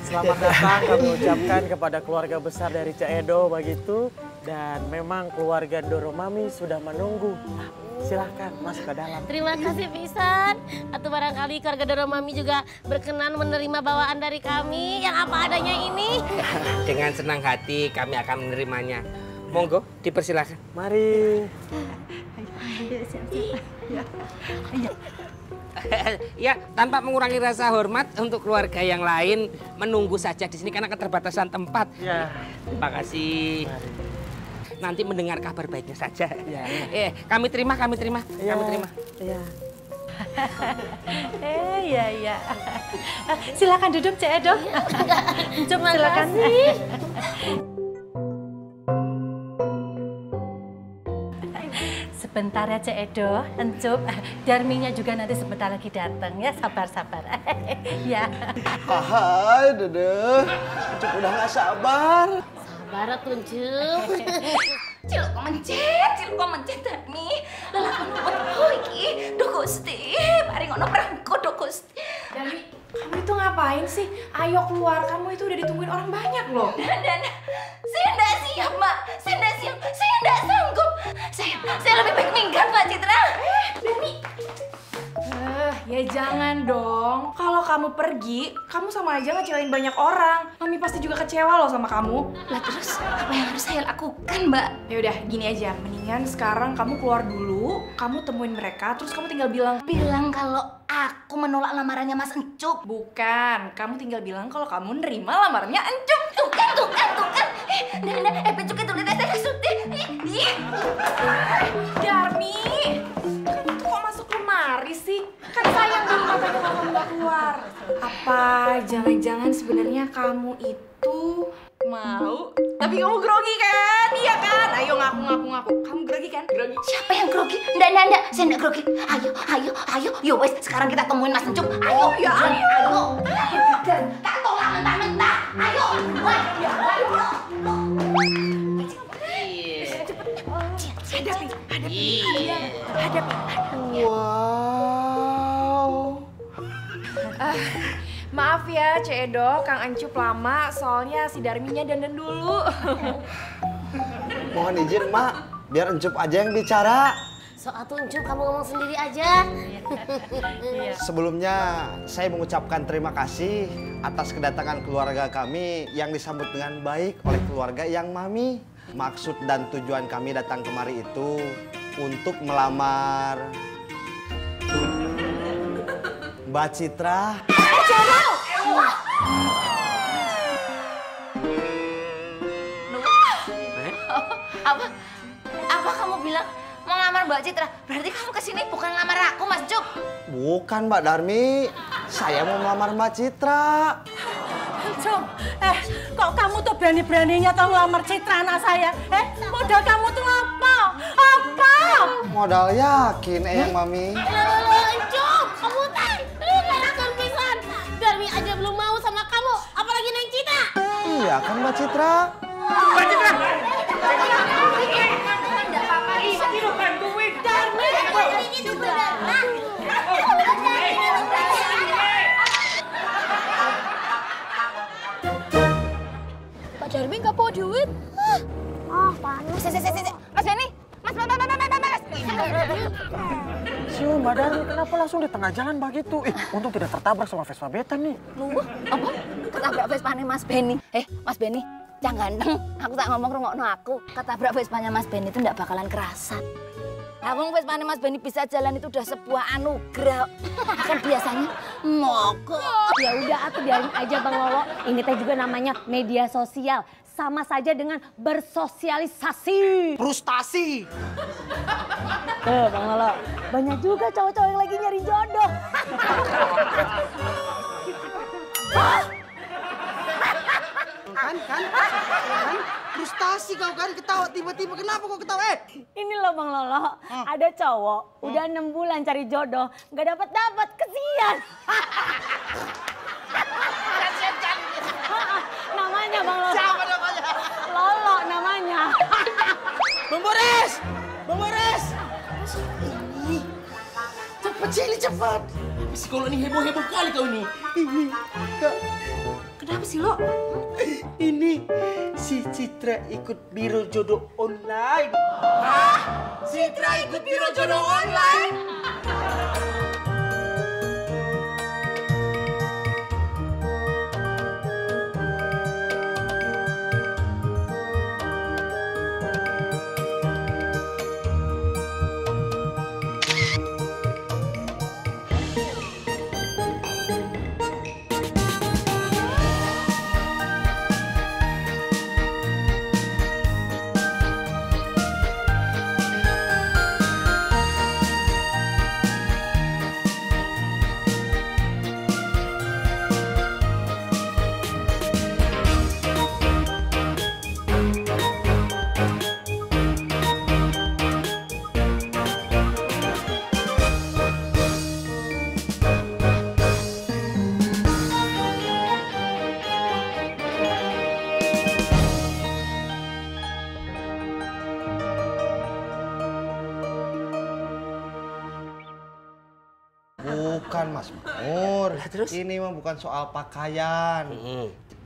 Selamat datang kami ucapkan kepada keluarga besar dari Cak Edo begitu. Dan memang keluarga Doro Mami sudah menunggu. Silahkan masuk ke dalam. Terima kasih pisan. Atau barangkali keluarga Doro Mami juga berkenan menerima bawaan dari kami yang apa adanya ini. Dengan senang hati kami akan menerimanya. Monggo, dipersilakan. Mari. Ya, tanpa mengurangi rasa hormat untuk keluarga yang lain, menunggu saja di sini karena keterbatasan tempat. Ya. Terima kasih. Nanti mendengar kabar baiknya saja. Ya. Kami terima. Ya. Kami terima. Iya. Iya. Silakan duduk, Cek Edo. Terima Silakan. kasih. Sebentar ya, Cek Edo. Encup, Darminya juga nanti sebentar lagi datang ya. Sabar. Ya. Hai, Dede. Encuk udah gak sabar. Sabar atuh, Encuk. Cilok kok mencet Darmi. Lalakan wedo iki. Duh Gusti, mari ngono prangko Duh Gusti. Darmi, kamu itu ngapain sih? Ayo keluar, kamu itu udah ditungguin orang banyak loh. Dan saya enggak siap, Mak. Saya enggak siap. Saya enggak sanggup. Saya lebih baik minggat, Mbak Citra. Darmi. Ya jangan dong. Kalau kamu pergi, kamu sama aja ngecewain banyak orang. Mami pasti juga kecewa loh sama kamu. Lah terus apa yang harus saya lakukan, Mbak? Ya udah, gini aja. Mendingan sekarang kamu keluar dulu, kamu temuin mereka, terus kamu tinggal bilang kalau aku menolak lamarannya Mas Encup. Bukan, kamu tinggal bilang kalau kamu nerima lamarannya Encup. Tuh kan. Pencuk itu lihat saya suti. Darmi, kamu tuh kok masuk lemari sih? Kan sayang dulu katanya kalau kamu gak keluar. Apa jangan-jangan sebenarnya kamu itu mau? Tapi kamu grogi kan? Iya kan? Ayo ngaku. Kamu grogi kan? Grogi. Siapa yang grogi? Enggak. Saya enggak grogi. Ayo. Yo wes, sekarang kita temuin Mas Encup. Ayo. Ayo. Tak tolak mentah-mentah. Ayo. Hadapi. Wow. Maaf ya, Cek Edo, Kang Encup lama, soalnya si Darminya dandan dulu. Mohon izin, Mak. Biar Encup aja yang bicara. Soal tuh Encup, kamu ngomong sendiri aja. Sebelumnya, saya mengucapkan terima kasih atas kedatangan keluarga kami yang disambut dengan baik oleh keluarga yang Mami. Maksud dan tujuan kami datang kemari itu untuk melamar Mbak Citra. Apa kamu bilang mau ngelamar Mbak Citra? Berarti kamu kesini bukan ngelamar aku, Mas Cuk. Bukan, Mbak Darmi. Saya mau melamar Mbak Citra. Cuk, kok kamu tuh berani-beraninya tuh ngelamar Citra anak saya? Modal kamu tuh apa? Modal yakin, Eyang Mami. Encup, kamu teh ngelakan pisan. Darmi aja belum mau sama kamu, apalagi Neng Citra. Iya kan, Mbak Citra? Mbak Citra! Pak Darmi nggak bawa duit. Panas. Mas Benny. Mas. Mbak Darmi, kenapa langsung di tengah jalan begitu? Untung tidak tertabrak sama Vespa Beta nih. Apa? Ketabrak Vespanya Mas Benny. Mas Benny, jangan ganteng. Aku tak ngomong rungokno aku. Ketabrak Vespanya Mas Benny itu nggak bakalan kerasa. Abang Vespanya Mas Benny bisa jalan itu udah sebuah anugerah. Kan biasanya mogok. Ya udah, aku biarin aja Bang Lolo. Ini teh juga namanya media sosial. Sama saja dengan bersosialisasi. Frustasi. Tuh Bang Lolo, banyak juga cowok-cowok yang lagi nyari jodoh. Kan? Frustasi kau kan ketawa tiba-tiba. Kenapa kau ketawa? Ini loh Bang Lolo, ada cowok udah 6 bulan cari jodoh, nggak dapat kesian. Namanya Bang Lolo. Siapa namanya? Lolo namanya. Bang Boris! Cepat sini, cepat. Apa sih kalau ini heboh-heboh kali kau ini? Kak. Kenapa sih lo? Ini si Citra ikut biro jodoh online. Citra ikut biro jodoh online? Bukan Mas Makmur. Terus? Ini mah bukan soal pakaian.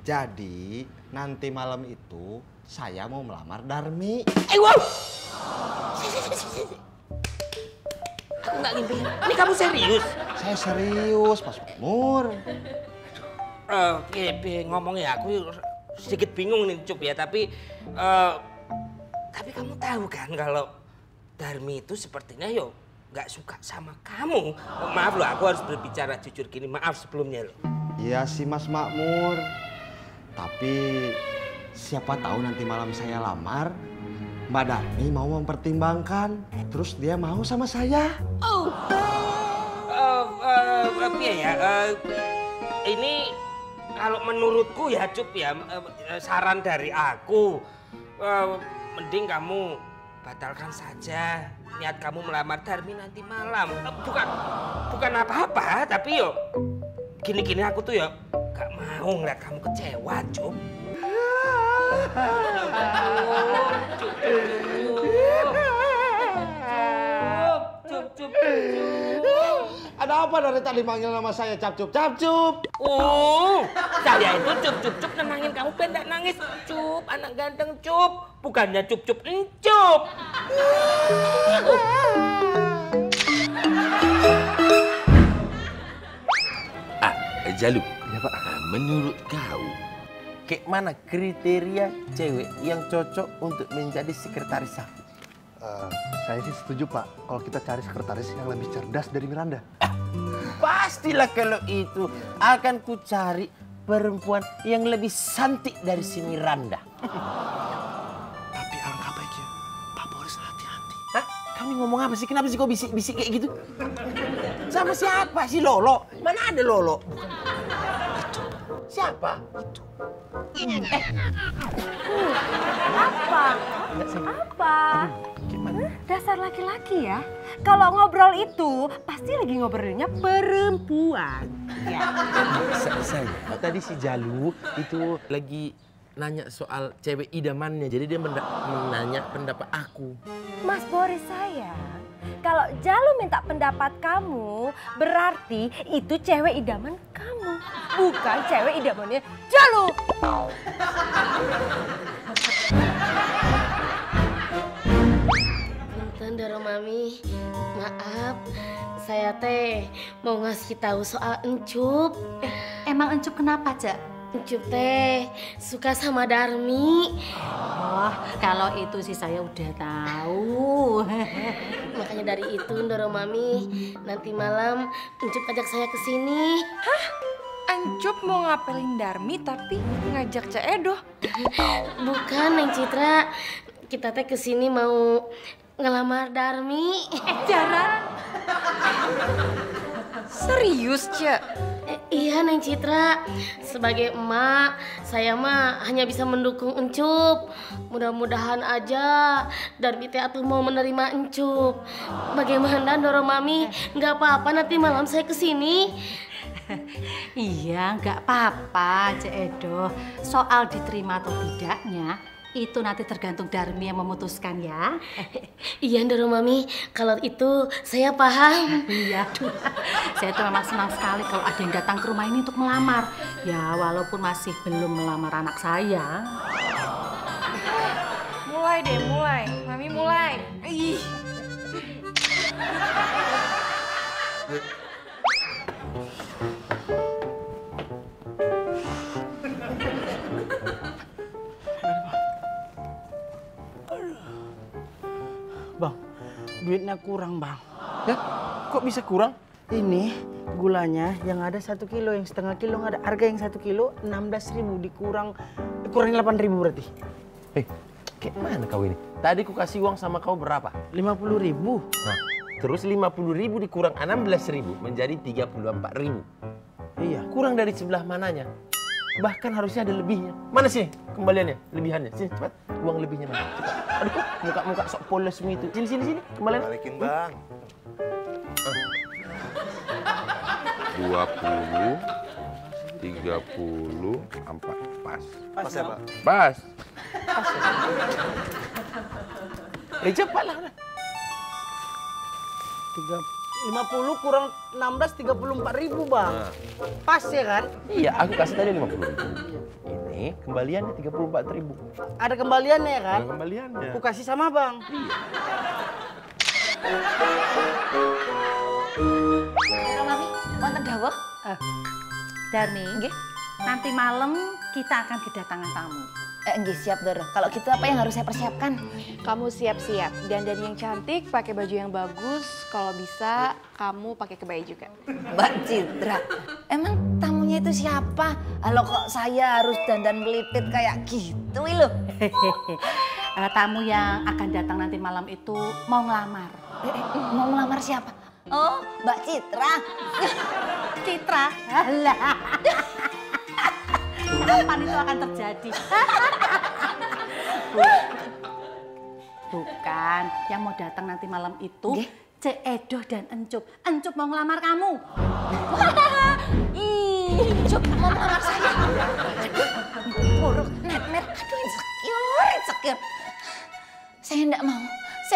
Jadi nanti malam itu saya mau melamar Darmi. Wow! Aku nggak ngimpi. Ini kamu serius? Saya serius, Mas Makmur. Ngomongnya aku sedikit bingung nih Cup ya, tapi kamu tahu kan kalau Darmi itu sepertinya yo nggak suka sama kamu. Maaf loh, aku harus berbicara jujur gini. Maaf sebelumnya loh. Iya sih Mas Makmur. Tapi siapa tahu nanti malam saya lamar, Mbak Darmi mau mempertimbangkan, terus dia mau sama saya. Ini kalau menurutku ya Cup ya, saran dari aku, mending kamu batalkan saja niat kamu melamar Darmi nanti malam. Bukan apa-apa, tapi yo gini-gini aku tuh ya gak mau ngeliat kamu kecewa, Cup. Cup. Ada apa dari tadi manggil nama saya Capcup? Capcup! Saya itu Cup nenangin kamu biar gak nangis. Cup, anak ganteng Cup. Bukannya Cup encup. Jalu, ya Pak. Menurut kau, kayak mana kriteria cewek yang cocok untuk menjadi sekretaris aku? Saya sih setuju Pak, kalau kita cari sekretaris yang lebih cerdas dari Miranda. Pastilah kalau itu akan ku cari perempuan yang lebih cantik dari si Miranda. Tapi alangkah baiknya Pak Boris hati-hati. Hah? Kamu ngomong apa sih? Kenapa sih kok bisik-bisik kayak gitu? Sama siapa sih Lolo? Mana ada Lolo? Itu. Siapa? Itu. Apa? Dasar laki-laki ya. Kalau ngobrol itu pasti lagi ngobrolinnya perempuan. Ya. Saya tadi si Jalu itu lagi nanya soal cewek idamannya. Jadi dia menanya pendapat aku. Mas Boris sayang, kalau Jalu minta pendapat kamu, berarti itu cewek idaman kamu. Bukan cewek idamannya Jalu. Doro Mami, maaf, saya teh mau ngasih tahu soal Encup. Emang Encup kenapa, Cak? Encup teh suka sama Darmi. Oh, kalau itu sih saya udah tahu. Makanya dari itu, Doro Mami, nanti malam Encup ajak saya ke sini. Hah? Encup mau ngapelin Darmi tapi ngajak Cak Edo? Bukan, Neng Citra. Kita teh ke sini mau ngelamar Darmi. Jarang. Serius, Cak? Iya, Neng Citra. Sebagai emak, saya mah hanya bisa mendukung Encup. Mudah-mudahan aja Darmi teh atuh mau menerima Encup. Bagaimana, Doro Mami? Nggak apa-apa nanti malam saya kesini. Iya, nggak apa-apa, Cek Edo. Soal diterima atau tidaknya, itu nanti tergantung Darmi yang memutuskan ya. Iya, Doro Mami. Kalau itu saya paham. Iya, saya tuh memang senang sekali kalau ada yang datang ke rumah ini untuk melamar. Ya, walaupun masih belum melamar anak saya. Mulai deh, mulai. Mami mulai. Ih. Bang, duitnya kurang bang. Ya, kok bisa kurang? Ini gulanya yang ada 1 kilo, yang setengah kilo nggak ada. Harga yang 1 kilo 16.000 dikurang 8.000 berarti. Kayak mana kau ini? Tadi ku kasih uang sama kau berapa? 50.000. Nah, terus 50.000 dikurang 16.000 menjadi 34.000. Iya. Kurang dari sebelah mananya? Bahkan harusnya ada lebihnya. Mana sih kembaliannya, lebihannya? Sini cepat, uang lebihnya mana? Cepat. Aduh, muka-muka sok polos semua itu. Sini, kembalian. Balikin bang. 20, 34, pas. Pas ya Pak? Pas. Cepatlah. 50 kurang 16, 34.000 bang. Nah. Pas ya kan? Iya, aku kasih tadi 50.000. Ini kembaliannya 34.000. Ada kembaliannya ya kan? Ada kembaliannya. Aku kasih sama bang. Doro Mami, wonten dawuh? Darmi, nanti malam kita akan kedatangan tamu. Nggih, siap Doro. Kalau gitu apa yang harus saya persiapkan? Kamu siap-siap, dandan yang cantik, pakai baju yang bagus. Kalau bisa, kamu pakai kebaya juga. Mbak Citra, emang tamunya itu siapa? Halo, kok saya harus dandan melipit kayak gitu loh? Tamu yang akan datang nanti malam itu mau ngelamar. Mau melamar siapa? Oh, Mbak Citra. Citra? Alah. Kapan itu akan terjadi? Bukan, yang mau datang nanti malam itu Cek Edoh dan Encup. Encup mau ngelamar kamu. Encup mau ngelamar saya. Aduh, buruk, net. Aduh, insecure. Saya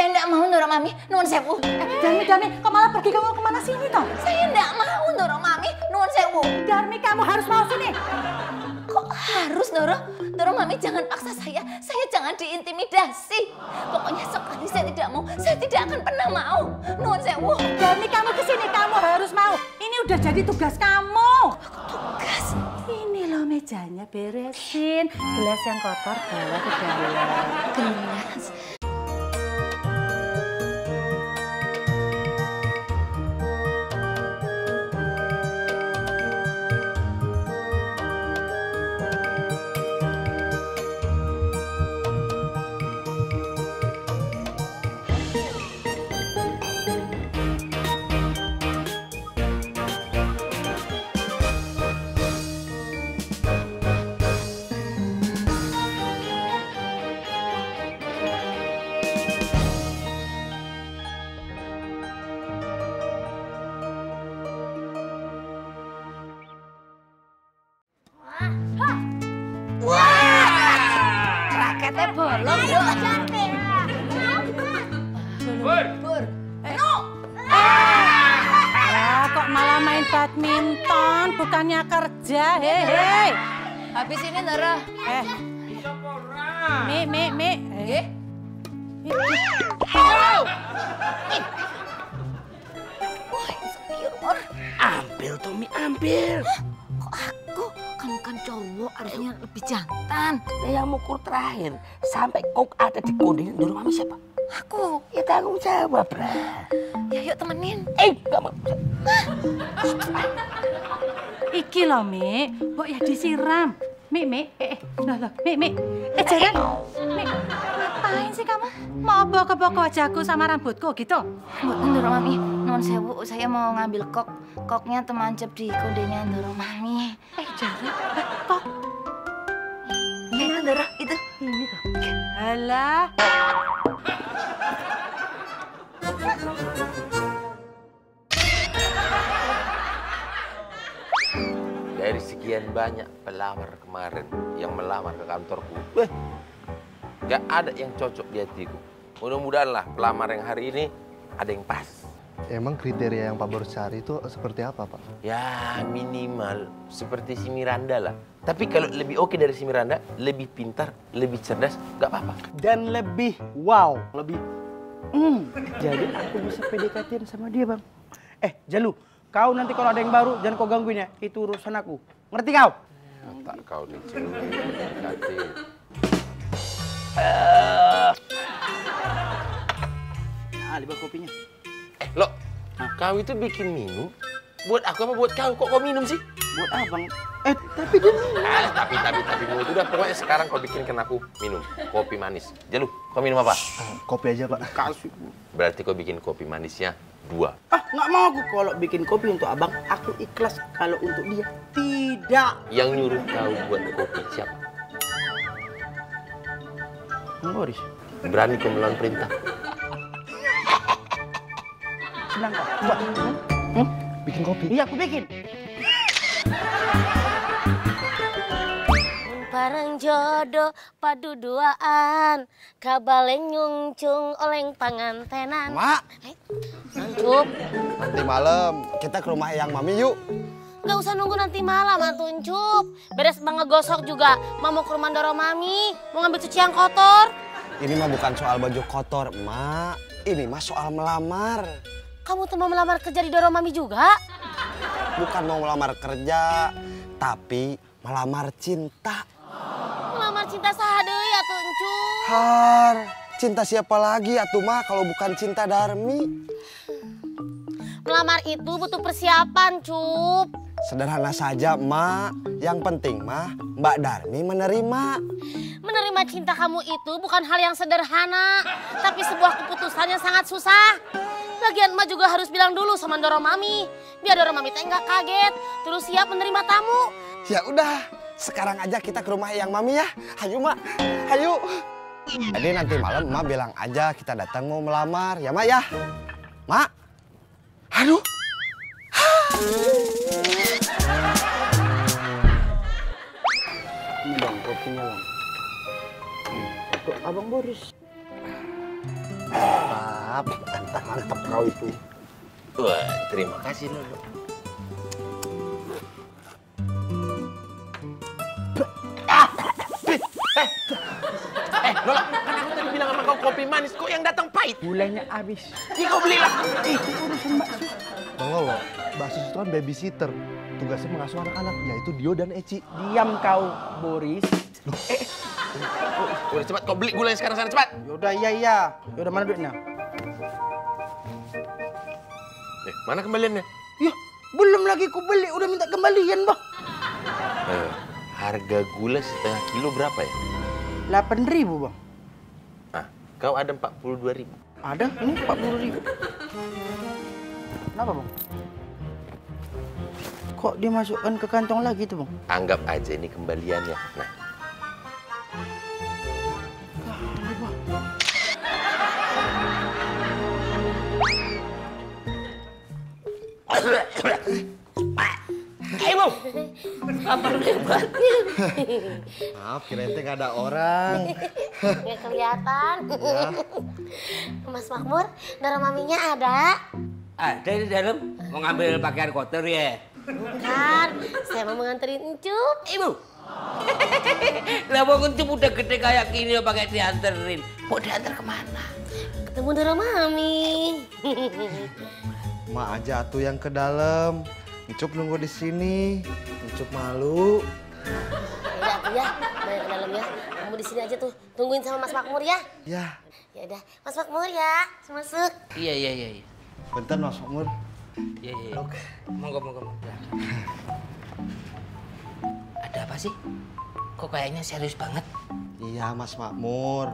enggak mau, Doro Mami. Nuwun sewu. Darmi, kok malah pergi kamu kemana sini toh? Saya enggak mau, Doro Mami. Nuwun sewu. Darmi, kamu harus mau sini. Kok harus, Doro? Doro Mami, jangan paksa saya. Saya jangan diintimidasi. Pokoknya sekali saya tidak mau, saya tidak akan pernah mau. Nuwun sewu. Darmi, kamu kesini, kamu harus mau. Ini udah jadi tugas kamu. Tugas? Ini loh mejanya beresin. Gelas yang kotor bawa ke dalam. Gelas? Raketnya bolong, Bro. Bur. Kok malah main badminton, bukannya kerja, hehe. Habis ini, Doro. Mi. Ambil, Tommy, ambil. Kok aku? Kamu kan cowok, harusnya lebih jantan. Yang mukur terakhir, sampai kok ada di kondisi Doro Mami siapa? Aku. Ya tanggung jawab, Bra. Ya yuk temenin. Kamu. Iki loh, Mi. Mbok ya disiram. Mi. Jangan. Mi, ngapain sih kamu? Mau boko-boko wajahku sama rambutku gitu? Mboten, Doro Mami. Nuwun sewu, saya mau ngambil koknya temancep di kondenya Doro Mami. Jangan. Kok? Ini Doro, itu. Ini kok. Alah. Dari sekian banyak pelamar kemarin yang melamar ke kantorku, gak ada yang cocok di hatiku. Mudah-mudahanlah pelamar yang hari ini ada yang pas. Emang kriteria yang Pak Bos cari itu seperti apa, Pak? Ya minimal seperti si Miranda lah. Tapi kalau lebih oke dari si Miranda, lebih pintar, lebih cerdas, gak apa-apa. Dan lebih wow, lebih jadi aku bisa PDKT-in sama dia, Bang. Jalu, kau nanti kalau ada yang baru jangan kau gangguin ya. Itu urusan aku. Ngerti kau? Tak kau nih, PDKT. Libat kopinya. Lo, kau itu bikin minum? Buat aku apa buat kau? Kok kau minum sih? Buat abang. Tapi dia Tapi udah pokoknya sekarang kau bikinkan aku minum kopi manis. Jalu, kau minum apa? Kopi aja, Pak. Kasih. Berarti kau bikin kopi manisnya 2. Nggak mau aku. Kalau bikin kopi untuk abang, aku ikhlas. Kalau untuk dia, tidak. Yang nyuruh kau buat kopi siapa? Boris. Berani kau melawan perintah. Senang kau? Coba. Bikin kopi? Iya, aku bikin. Barang jodoh paduduaan kabaleng nyungcung oleng pangantenan. Mak. Cup. Nanti malam kita ke rumah Eyang Mami yuk. Gak usah nunggu nanti malam, Antun Cup. Beres bang ngegosok juga, mau ke rumah Doro Mami, mau ngambil cuci yang kotor. Ini mah bukan soal baju kotor, Mak. Ini mah soal melamar. Kamu tuh mau melamar kerja di Doro Mami juga? Bukan mau melamar kerja, tapi melamar cinta. Melamar cinta sahadeui Antun Cup. Har, cinta siapa lagi atuh mah kalau bukan cinta Darmi? Melamar itu butuh persiapan, Cup. Sederhana saja, Mak. Yang penting mah Mbak Darmi menerima. Menerima cinta kamu itu bukan hal yang sederhana, tapi sebuah keputusan yang sangat susah. Lagian Mak juga harus bilang dulu sama Doro Mami, biar Doro Mami teh nggak kaget, terus siap menerima tamu. Ya udah, sekarang aja kita ke rumah Eyang Mami ya. Hayu, Mak. Hayu. Jadi nanti malam Mak bilang aja kita datang mau melamar, ya Mak ya. Mak. Aduh. Ini bang, kopinya bang. Untuk Abang Boris. Mantap kau itu. Wah, terima kasih Lolo. Lolo, kan aku tadi bilang sama kau kopi manis, kok yang datang pahit? Gulanya habis. Ih, kau belilah. Itu urusan bakso. Bang Lolo, bakso itu kan babysitter. Tugasnya mengasuh anak-anak, yaitu Dio dan Eci. Diam kau, Boris. Udah cepat, kau beli gulanya sekarang sana cepat. Yaudah, iya. Yaudah, mana duitnya? Mana kembaliannya? Ya, belum lagi ku beli, udah minta kembalian, Bang. Harga gula setengah kilo berapa ya? 8.000, Bang. Ah, kau ada 42.000. Ada, ini 40.000. Kenapa, Bang? Kok dimasukkan ke kantong lagi tuh, Bang? Anggap aja ini kembaliannya. Nah. Ibu, apa lu hebatnya? Maaf, kirain teh gak ada orang. Nggak kelihatan. Ya. Mas Makmur, Doro Maminya ada? Ada di dalam, mau ngambil pakaian kotor ya? Bukan, saya mau nganterin Encup. Ibu. Lah mau Encup udah gede kayak gini pakai dianterin. Mau diantar kemana? Ketemu Doro Mami. Mak aja tuh yang ke dalam. Encup nunggu di sini. Encup malu. Ya udah ya, main ke dalam ya. Kamu di sini aja tuh, tungguin sama Mas Makmur ya. Ya. Ya udah, Mas Makmur ya, masuk. Iya. Bentar Mas Makmur. Iya. Oke. Monggo. Ada apa sih? Kok kayaknya serius banget? Iya Mas Makmur.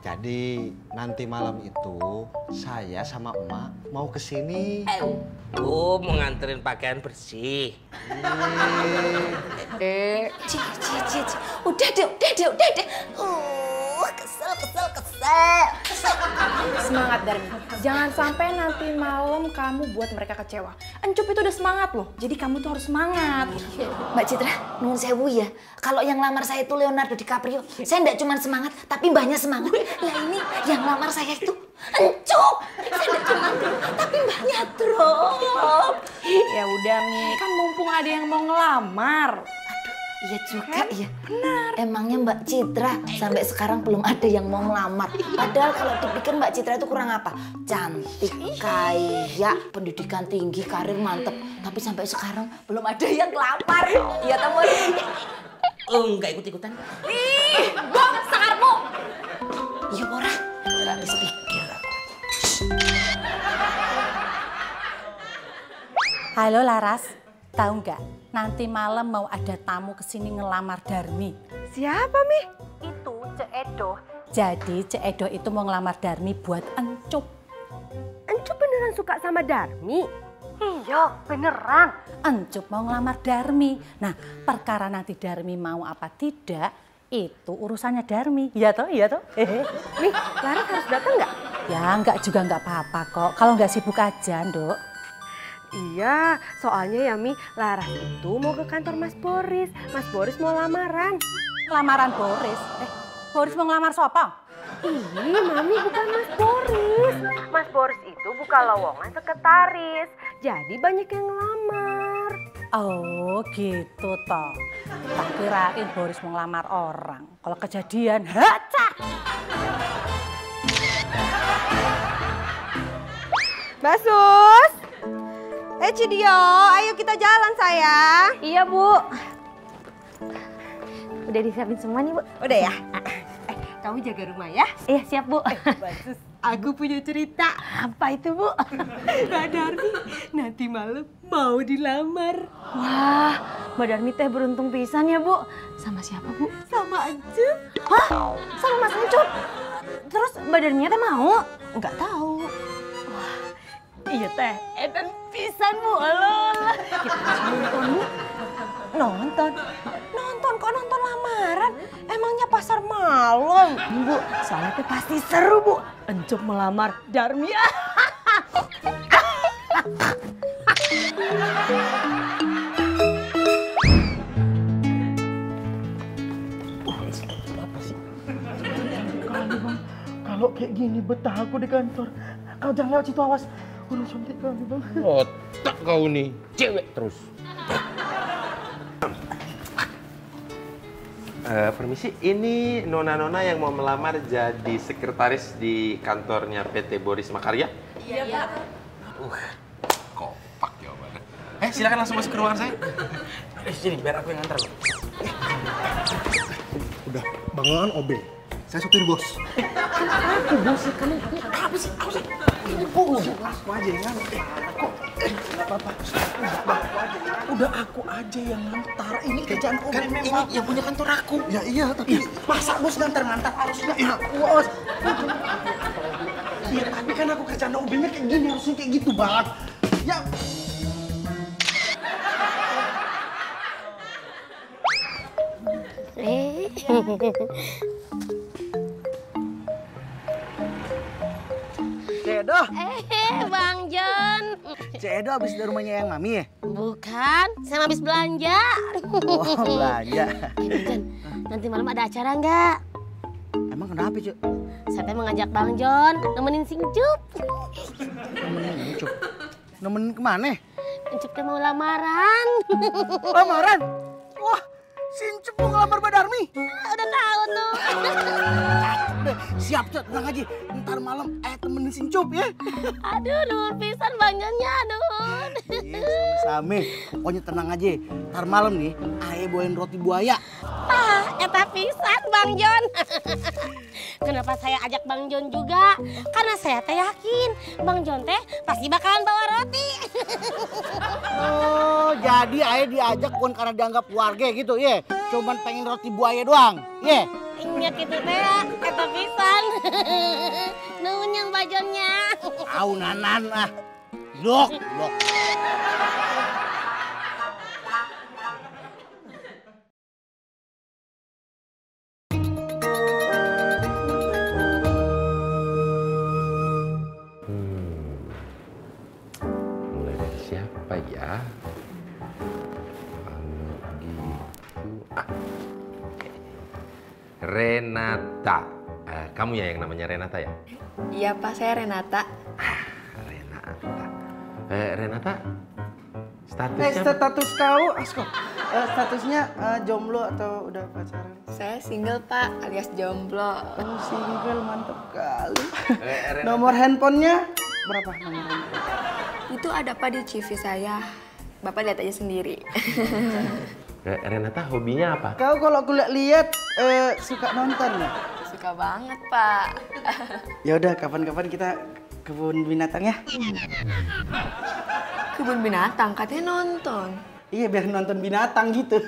Jadi nanti malam itu saya sama emak mau ke sini. Oh, mau nganterin pakaian bersih. Ci. Udah deh. Kesel. Semangat Darmi. Jangan sampai nanti malam kamu buat mereka kecewa. Encup itu udah semangat loh. Jadi kamu tuh harus semangat. Mbak Citra, nuwun sewu ya. Kalau yang lamar saya itu Leonardo DiCaprio, saya enggak cuma semangat, tapi mbaknya semangat. Lah ini yang lamar saya itu Encup. Saya enggak cuma drop, tapi mbaknya drop. Ya udah Mi, kan mumpung ada yang mau ngelamar. Iya juga ya. Benar. Emangnya Mbak Citra sampai sekarang belum ada yang mau ngelamar. Padahal kalau dipikir Mbak Citra itu kurang apa? Cantik, kaya, pendidikan tinggi, karir mantep. Tapi sampai sekarang belum ada yang ngelamar. Iya teman. Enggak ikut-ikutan. Ih, buang sakarmu. Iya Bora, nggak habis pikir aku. Halo Laras, tahu nggak? Nanti malam mau ada tamu kesini ngelamar Darmi. Siapa, Mi? Itu Cek Edo. Jadi Cek Edo itu mau ngelamar Darmi buat Encup. Encup beneran suka sama Darmi? Iya, beneran. Encup mau ngelamar Darmi. Nah, perkara nanti Darmi mau apa tidak, itu urusannya Darmi. Iya toh? Mi, Laras harus datang nggak? Ya, nggak juga nggak apa-apa kok. Kalau nggak sibuk aja, Nduk. Iya, soalnya ya Mi, Laras itu mau ke kantor Mas Boris. Mas Boris mau lamaran. lamaran Boris. Boris mau ngelamar siapa? Ih, Mami bukan Mas Boris. Mas Boris itu buka lowongan sekretaris. Jadi banyak yang ngelamar. Oh gitu toh. Tak kirain Boris mau ngelamar orang. Kalau kejadian, haca! Mbak Sus. Cidio, ayo kita jalan sayang. Iya Bu. Udah disiapin semua nih Bu. Udah ya? Kamu jaga rumah ya? Iya siap Bu. Bagus. Aku punya cerita. Apa itu Bu? Mbak Darmi nanti malam mau dilamar. Wah, Mbak Darmi teh beruntung pisan ya Bu. Sama siapa Bu? Sama Encup. Hah? Sama Mas Encup? Terus Mbak Darminya teh mau? Enggak tahu. Wah, iya teh. Edan pisan Bu. Alah. Kita harus nonton Bu. Nonton? Nonton kok nonton lamaran? Emangnya pasar malam? Bu, soalnya teh pasti seru Bu. Encup melamar Darmi. Apa sih? Kali Bang, kalau kayak gini betah aku di kantor. Kau jangan lewat situ, awas. Udah cantik kali Bang. Otak kau nih, cewek terus. Permisi, ini nona-nona yang mau melamar jadi sekretaris di kantornya PT Boris Makarya? Iya, Pak. Kompak jawabannya. Silakan langsung masuk ke ruangan saya. Sini, biar aku yang nganter loh. Udah, bangunan OB. Saya supir bos. Aku bos, kamu apa sih? Aku sih. Aku aja yang nganter. Kok? Nggak apa-apa. Udah aku aja yang ngantar. Ini kerjaan OB Kan memang. ini yang punya kantor aku. Ya iya, tapi Masa bos ngantar-ngantar harusnya aku bos. Iya, tapi kan aku kerjaan OB-nya kayak gini, harusnya kayak gitu Bang. Ya. Cedo. Bang John. Cedo habis dari rumahnya yang Mami ya? Bukan, saya habis belanja. Oh, belanja. Bang John, nanti malam ada acara nggak? Emang kenapa, Cuk? Saya teh mengajak Bang John nemenin Sing Cup. Nemenin Cuk. Nemenin kemana? Cup teh mau lamaran. Lamaran? Wah, Sincup mau ngelamar Mbak Darmi. Udah tahu tuh. Udah, siap, Cuk. Tenang aja. Ntar malam temenin Sincup ya. Aduh, nuhun pisan Bang Johnnya, nuhun. Iya, sama-sama. Pokoknya tenang aja. Ntar malam nih, ayah bawain roti buaya. Eta pisan Bang John. Kenapa saya ajak Bang John juga? Karena saya teh yakin Bang John teh pasti bakalan bawa roti. Oh, jadi ayah diajak bukan karena dianggap keluarga gitu ya? Cuman pengen roti buaya doang, ya? Nya gitu teh, eta pisan. Nuhun yang Bang Johnnya. Au nanan ah. Lok. Mulai dari siapa ya? Gitu. Renata. Kamu ya yang namanya Renata ya? Iya Pak, saya Renata. Renata, statusnya? Status kau, Asko. Statusnya jomblo atau udah pacaran? Saya single Pak, alias jomblo. Oh, single, mantap kali. Nomor handphonenya berapa nomor handphone? Itu ada Pak di CV saya. Bapak lihat aja sendiri. Renata hobinya apa? Kau kalau aku lihat suka nonton ya? Suka banget Pak. Ya udah, kapan-kapan kita kebun binatang ya? Kebun binatang, katanya nonton. Iya, biar nonton binatang gitu.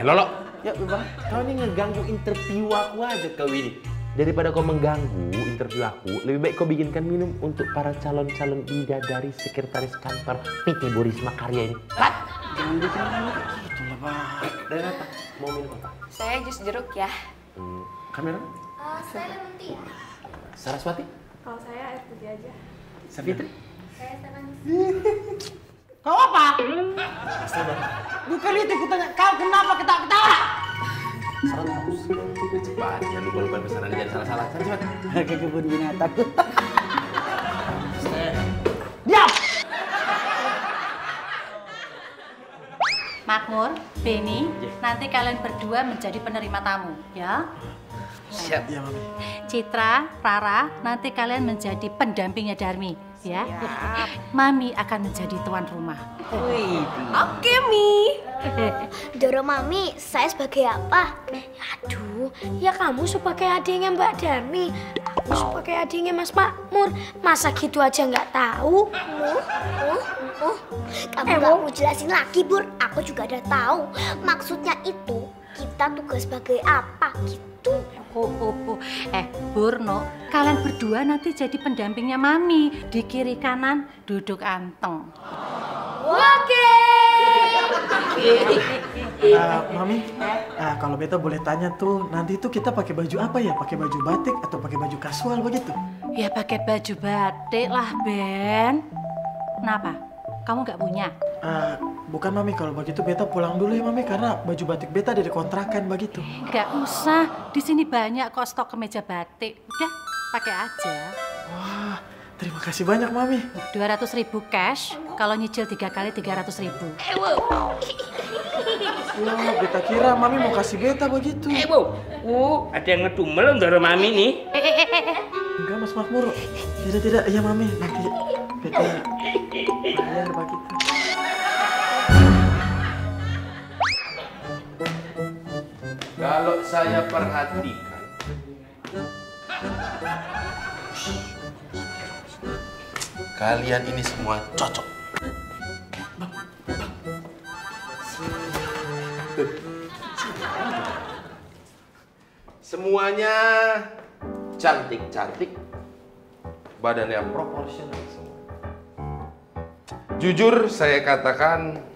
Lolo. Ya, Bang. Kau ini ngeganggu interview aku aja kau ini. Daripada kau mengganggu interview aku, lebih baik kau bikinkan minum untuk para calon-calon bidadari sekretaris kantor PT Boris Makarya ini. Jangan bikin gitu lah, Pak. Renata, mau minum apa? Saya jus jeruk ya. Kamera? Saya lemon tea. Saraswati? Kalau saya air putih aja. Savitri? Saya teh manis. Kau apa? Bukan itu kutanya, kau kenapa ketawa-ketawa? Cepat, jangan lupa pesanan jangan salah-salah. Cepat. Ke kebun binatang. Diam! Makmur, Beni, nanti kalian berdua menjadi penerima tamu, ya. Siap. Ya, Mami. Citra, Rara, nanti kalian menjadi pendampingnya Darmi, ya. Mami akan menjadi tuan rumah. Oke, Mi. Doro Mami, saya sebagai apa? Aduh, ya kamu sebagai adiknya Mbak Darmi. Aku sebagai adiknya Mas Makmur. Masa gitu aja nggak tahu? Kamu nggak mau jelasin lagi, Bur. Aku juga udah tahu. Maksudnya itu, kita tugas sebagai apa gitu. Burno, kalian berdua nanti jadi pendampingnya Mami. Di kiri kanan duduk anteng. Oke. Mami, kalau beta boleh tanya tuh, nanti itu kita pakai baju apa ya? Pakai baju batik atau pakai baju kasual begitu? Ya pakai baju batik lah, Ben. Kenapa? Kamu nggak punya? Bukan, Mami. Kalau begitu beta pulang dulu ya, Mami, karena baju batik beta ada di kontrakan begitu. Nggak usah. Di sini banyak kok stok kemeja batik. Udah, pakai aja. Wah, terima kasih banyak, Mami. 200.000 cash. Kalau nyicil 3 kali 300.000. Wah, beta kira Mami mau kasih beta begitu. Ada yang ngedumel Doro Mami nih. Enggak, Mas Makmur. Tidak. Iya, Mami. Nanti beta bayar begitu. Kalau saya perhatikan, kalian ini semua cocok. Semuanya cantik-cantik, badannya proporsional semua. Jujur saya katakan,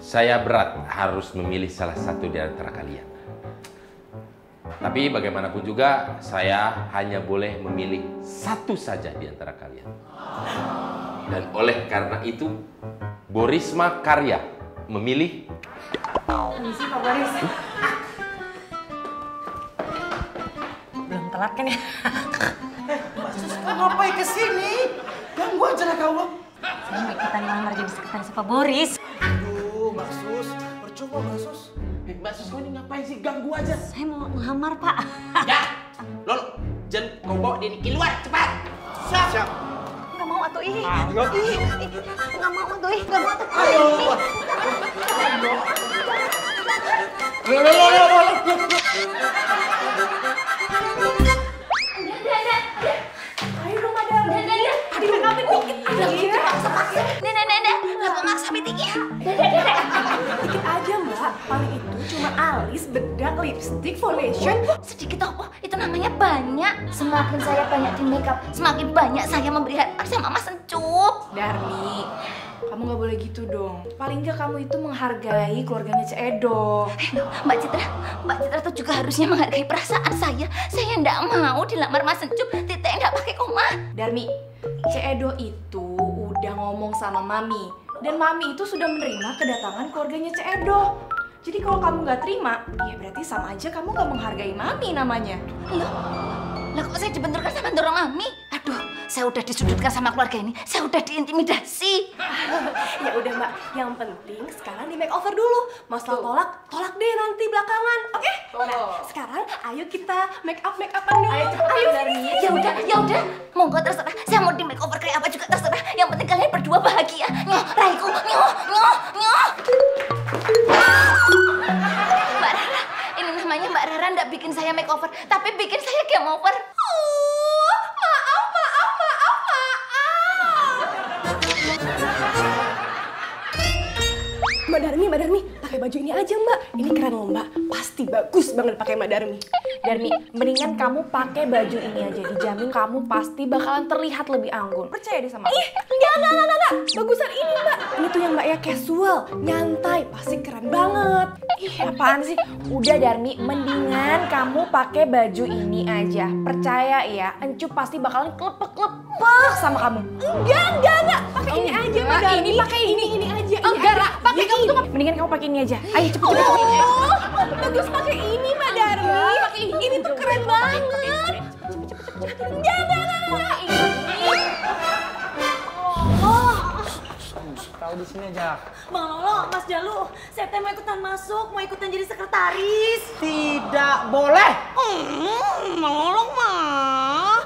saya berat harus memilih salah satu di antara kalian. Tapi bagaimanapun juga, saya hanya boleh memilih satu saja di antara kalian. Dan oleh karena itu, Borisma Karya memilih... Permisi, Pak Boris. Belum telat kan ya? Mbak Sus, kau ngapain kesini? Ganggu aja lah kau. Saya mau ikutan lamar jadi sekretaris Pak Boris. Aduh, Mbak Sus. Percuma, Mbak Sus. Mbak Sus, kau ini ngapain sih? Ganggu aja. Saya mau ngelamar, Pak. Ya, Lolo, jangan kau bawa dia keluar, cepat. Siap. Nggak mau atuh ih. Nggak mau tuh, nggak mau tuh. Ayo. Ayo dong, Madam. Aduh, ngapain dikit. Nenek, nggak maksa meetingnya. Dikit aja, Mbak. Paling itu cuma alis, bedak, lipstick, foundation. Sedikit apa? Itu namanya banyak. Semakin saya banyak di makeup, semakin banyak saya memberi harapan sama Mas Encup. Darmi, kamu nggak boleh gitu dong. Paling nggak kamu itu menghargai keluarganya Cik Edo. Mbak Citra tuh juga harusnya menghargai perasaan saya. Saya nggak mau dilamar Mas Encup, titik nggak pakai koma. Darmi, Cik Edo itu udah ngomong sama Mami. Dan Mami itu sudah menerima kedatangan keluarganya Cik Edo. Jadi kalau kamu nggak terima, ya berarti sama aja kamu nggak menghargai Mami namanya. Lah kok saya dibenturkan sama Doro Mami? Aduh, saya udah disudutkan sama keluarga ini. Saya udah diintimidasi. Ya udah Mbak, yang penting sekarang di makeover dulu. Masalah tolak deh nanti belakangan, oke? Nah, sekarang ayo kita make-upan dulu. Ayo sini. Ya udah, monggo terserah. Saya mau di makeover kayak apa juga terserah. Yang penting kalian berdua bahagia. Nyoh, Raiku, nyoh. Mbak Rara, ini namanya Mbak Rara nggak bikin saya makeover, tapi bikin saya game over. Mbak Darmi, pakai baju ini aja Mbak. Ini keren loh Mbak. Pasti bagus banget pakai Mbak Darmi. Darmi, mendingan kamu pakai baju ini aja. Dijamin kamu pasti bakalan terlihat lebih anggun. Percaya deh sama aku. Ih, enggak. Bagusan ini, Mbak. Ini tuh yang Mbak ya casual, nyantai, pasti keren banget. Ih, apaan sih? Udah Darmi, mendingan kamu pakai baju ini aja. Percaya ya, Encu pasti bakalan klepek-klepek sama kamu. Enggak. Pakai ini aja, Mbak Darmi. Ini pakai ini aja. Enggak, pakai kamu tuh. Mendingan kamu pakai ini aja. Ayo cepet. Bagus pakai ini, Mbak Darmi. Pakai ini tuh keren banget. Enggak. Tahu di sini aja. Bang Lolo, Mas Jalu, saya mau ikutan masuk, mau ikutan jadi sekretaris. Tidak boleh. Bang Lolo mah.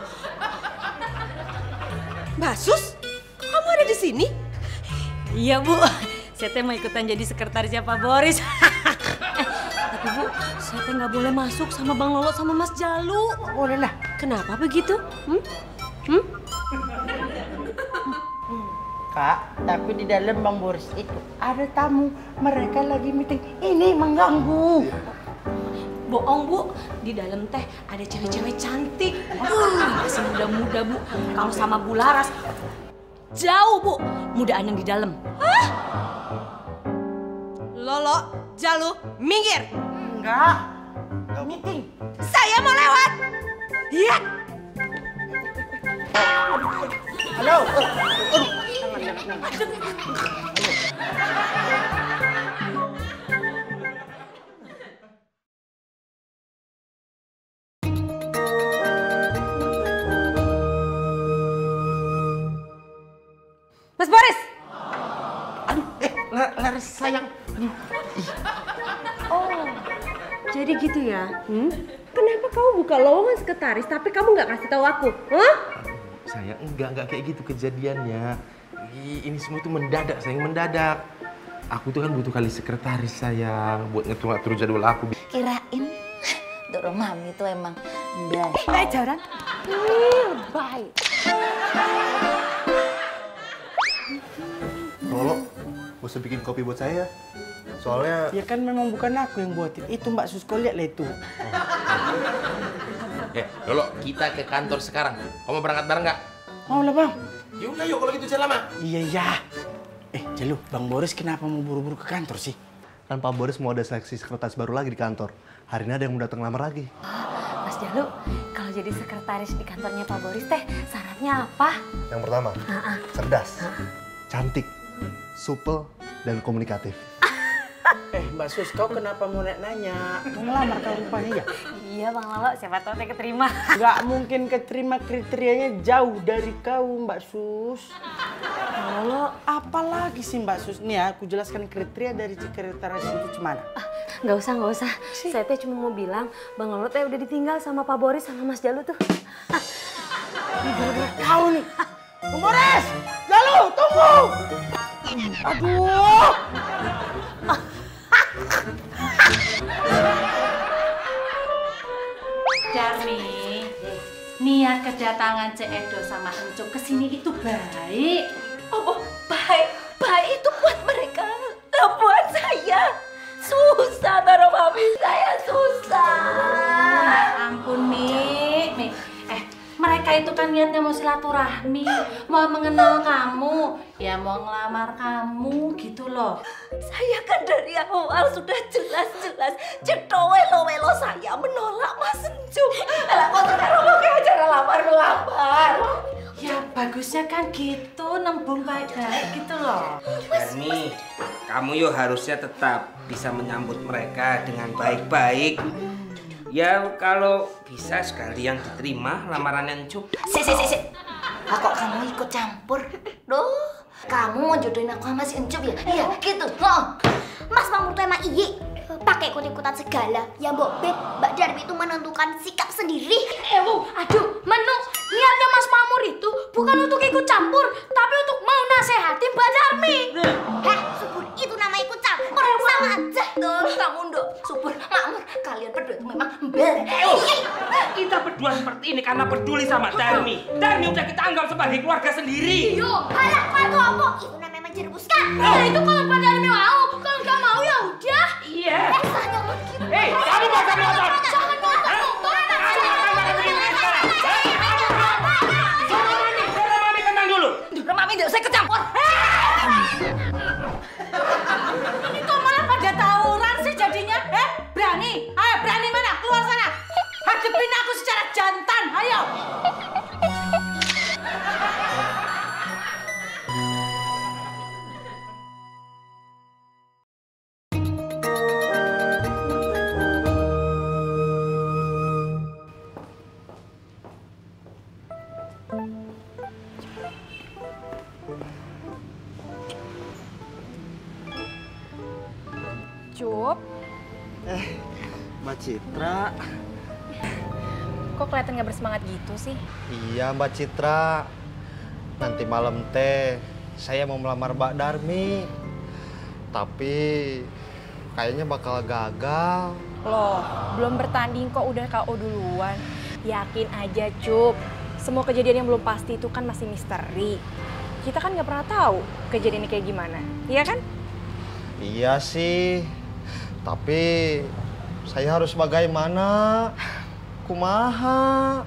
Basus, kamu ada di sini? Iya Bu, saya mau ikutan jadi sekretarisnya Pak Boris. Tapi Bu, saya nggak boleh masuk sama Bang Lolo sama Mas Jalu. Boleh lah. Kenapa begitu? Kak, tapi di dalam Bang Boris itu ada tamu. Mereka lagi meeting. Ini mengganggu. Bohong Bu, di dalam teh ada cewek-cewek cantik. Masih muda-muda Bu. Kalau sama Bu Laras, jauh Bu, mudaan yang di dalam. Hah? Lolo, Jalu, minggir. Enggak meeting. Saya mau lewat. Iya. Halo. Mas Boris. Laras sayang. Oh, jadi gitu ya? Kenapa kamu buka lowongan sekretaris tapi kamu nggak kasih tahu aku? Hah? Sayang, enggak kayak gitu kejadiannya. Ini semua tuh mendadak, sayang, mendadak. Aku tuh kan butuh kali sekretaris, sayang, buat ngatur jadwal aku. Kirain Doro Mami tuh emang baik. Baik jaran. Baik. Lolo, gak usah bikin kopi buat saya. Soalnya... Ya kan memang bukan aku yang buatin. Itu Mbak Susko, lihat lah itu. Lolo, kita ke kantor sekarang. Kamu berangkat bareng nggak? Mau lah Bang. Yaudah, yuk kalau gitu jangan lama. Iya. Jalu, Bang Boris kenapa mau buru-buru ke kantor sih? Kan Pak Boris mau ada seleksi sekretaris baru lagi di kantor. Hari ini ada yang mau datang lamar lagi. Mas Jalu, kalau jadi sekretaris di kantornya Pak Boris teh syaratnya apa? Yang pertama, cerdas, cantik, supel, dan komunikatif. Mbak Sus, kau kenapa mau nanya? Mau ngelamar kau rupanya ya? Iya Bang Lolo, siapa tahu saya keterima. Gak mungkin keterima, kriterianya jauh dari kau Mbak Sus. Bang Lolo, apalagi sih Mbak Sus? Nih ya, aku jelaskan kriteria dari sekretaris itu gimana. Nggak usah. Saya teh cuma mau bilang, Bang Lolo teh udah ditinggal sama Pak Boris sama Mas Jalu tuh. Ini gara-gara kau nih. Bang Boris! Jalu, tunggu! Aduh! Darmi, niat kedatangan Cek Edo sama Encu kesini itu baik. Oh, baik itu buat mereka. Nah, buat saya susah, Doro Mami. Saya susah. Ya ampun, Mi. Mereka itu kan niatnya mau silaturahmi, mau mengenal kamu, ya mau ngelamar kamu gitu loh. Saya kan dari awal sudah jelas-jelas cetowelo-welo saya menolak Mas Encu. Lah kok sekarang mau kayak acara lamar-lamar. Ya bagusnya kan gitu, nembung baik-baik gitu loh. Darmi, kamu yo harusnya tetap bisa menyambut mereka dengan baik-baik. Ya kalau bisa sekalian diterima lamaran Encu. Si. Kok kamu ikut campur? Duh, kamu mau jodohin aku sama si Encup ya? Iya, gitu. Mas Mamur tuh emang iyi. Pakai ikut-ikutan segala. Ya Mbak Darmi itu menentukan sikap sendiri. Aduh, niatnya Mas Mamur itu bukan untuk ikut campur, tapi untuk mau nasehatin Mbak Darmi. Subur, itu nama ikut campur. Sama aja. Tuh, kamu Ndok, Subur, Makmur, kalian berdua itu memang ember. Kita berdua seperti ini karena peduli sama Darmi. Darmi udah kita anggap sebagai keluarga sendiri. Alah, itu apa? Itu namanya menjerumuskan. Ya itu kalau Mbak Darmi mau, kalau nggak mau ya udah. Iya. Jangan gitu. Kamu mau motor? Jangan motor. Cup, Mbak Citra. kok kelihatan gak bersemangat gitu sih? Iya Mbak Citra. Nanti malam teh saya mau melamar Mbak Darmi. Tapi kayaknya bakal gagal. Loh, belum bertanding kok udah KO duluan. Yakin aja, Cup. Semua kejadian yang belum pasti itu kan masih misteri. Kita kan nggak pernah tahu kejadian ini kayak gimana, iya kan? Iya sih. Tapi saya harus bagaimana? Kumaha?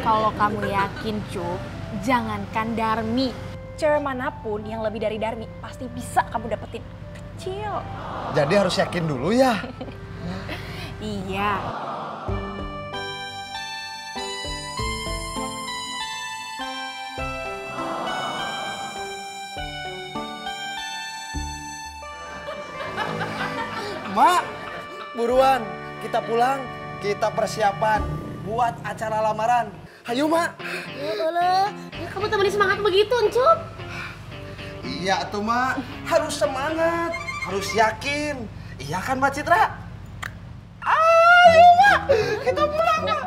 Kalau kamu yakin, Cup, jangankan Darmi. Cewek manapun yang lebih dari Darmi pasti bisa kamu dapetin. Kecil. Jadi harus yakin dulu ya? Iya. Mak, buruan. Kita pulang, kita persiapan buat acara lamaran. Hayu, Mak. Ya kamu temenin semangat begitu, Encup. Iya tuh, Mak. Harus semangat, harus yakin. Iya kan, Mbak Citra? Ayo, Mak. Kita pulang, Mak.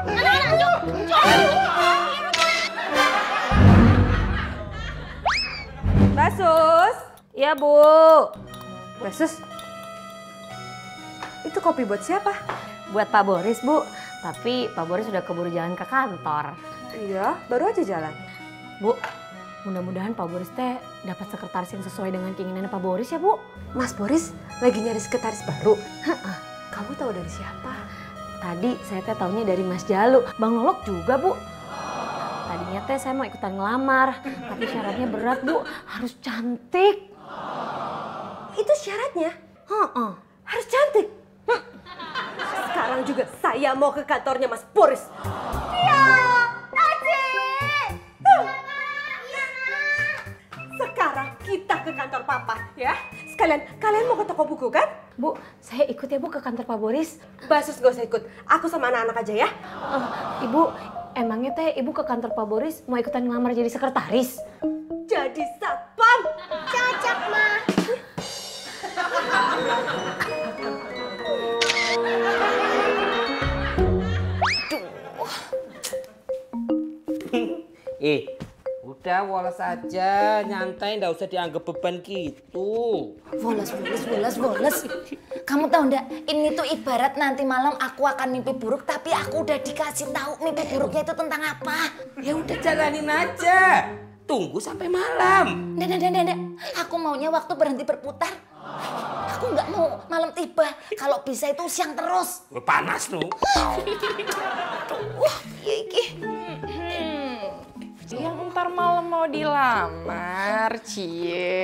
Mbak Sus. Iya, Bu. Mbak Sus. Itu kopi buat siapa? Buat Pak Boris, Bu. Tapi Pak Boris udah keburu jalan ke kantor. Iya, baru aja jalan. Bu, mudah-mudahan Pak Boris teh dapat sekretaris yang sesuai dengan keinginan Pak Boris ya, Bu. Mas Boris lagi nyari sekretaris baru. Kamu tahu dari siapa? Tadi saya teh taunya dari Mas Jalu. Bang Lolok juga, Bu. Tadinya teh saya mau ikutan ngelamar, tapi syaratnya berat, Bu. Harus cantik. Itu syaratnya? Harus cantik? Sekarang juga saya mau ke kantornya Mas Boris. Iya, Aji! Sekarang kita ke kantor Papa, ya. Sekalian, kalian mau ke toko buku kan? Bu, saya ikut ya, Bu, ke kantor Pak Boris. Mbak Sus gak usah ikut. Aku sama anak-anak aja ya. Ibu, emangnya teh Ibu ke kantor Pak Boris mau ikutan ngelamar jadi sekretaris? Jadi satpam. Cocok, Ma. Udah woles aja, nyantai, nggak usah dianggap beban gitu. Boles. Kamu tahu ndak, ini tuh ibarat nanti malam aku akan mimpi buruk, tapi aku udah dikasih tahu mimpi buruknya itu tentang apa. Ya udah jalanin aja. Tunggu sampai malam. Ndak. Aku maunya waktu berhenti berputar. Aku nggak mau malam tiba. Kalau bisa itu siang terus. Panas tuh. Iya iki. Yang ntar malam mau dilamar, cie.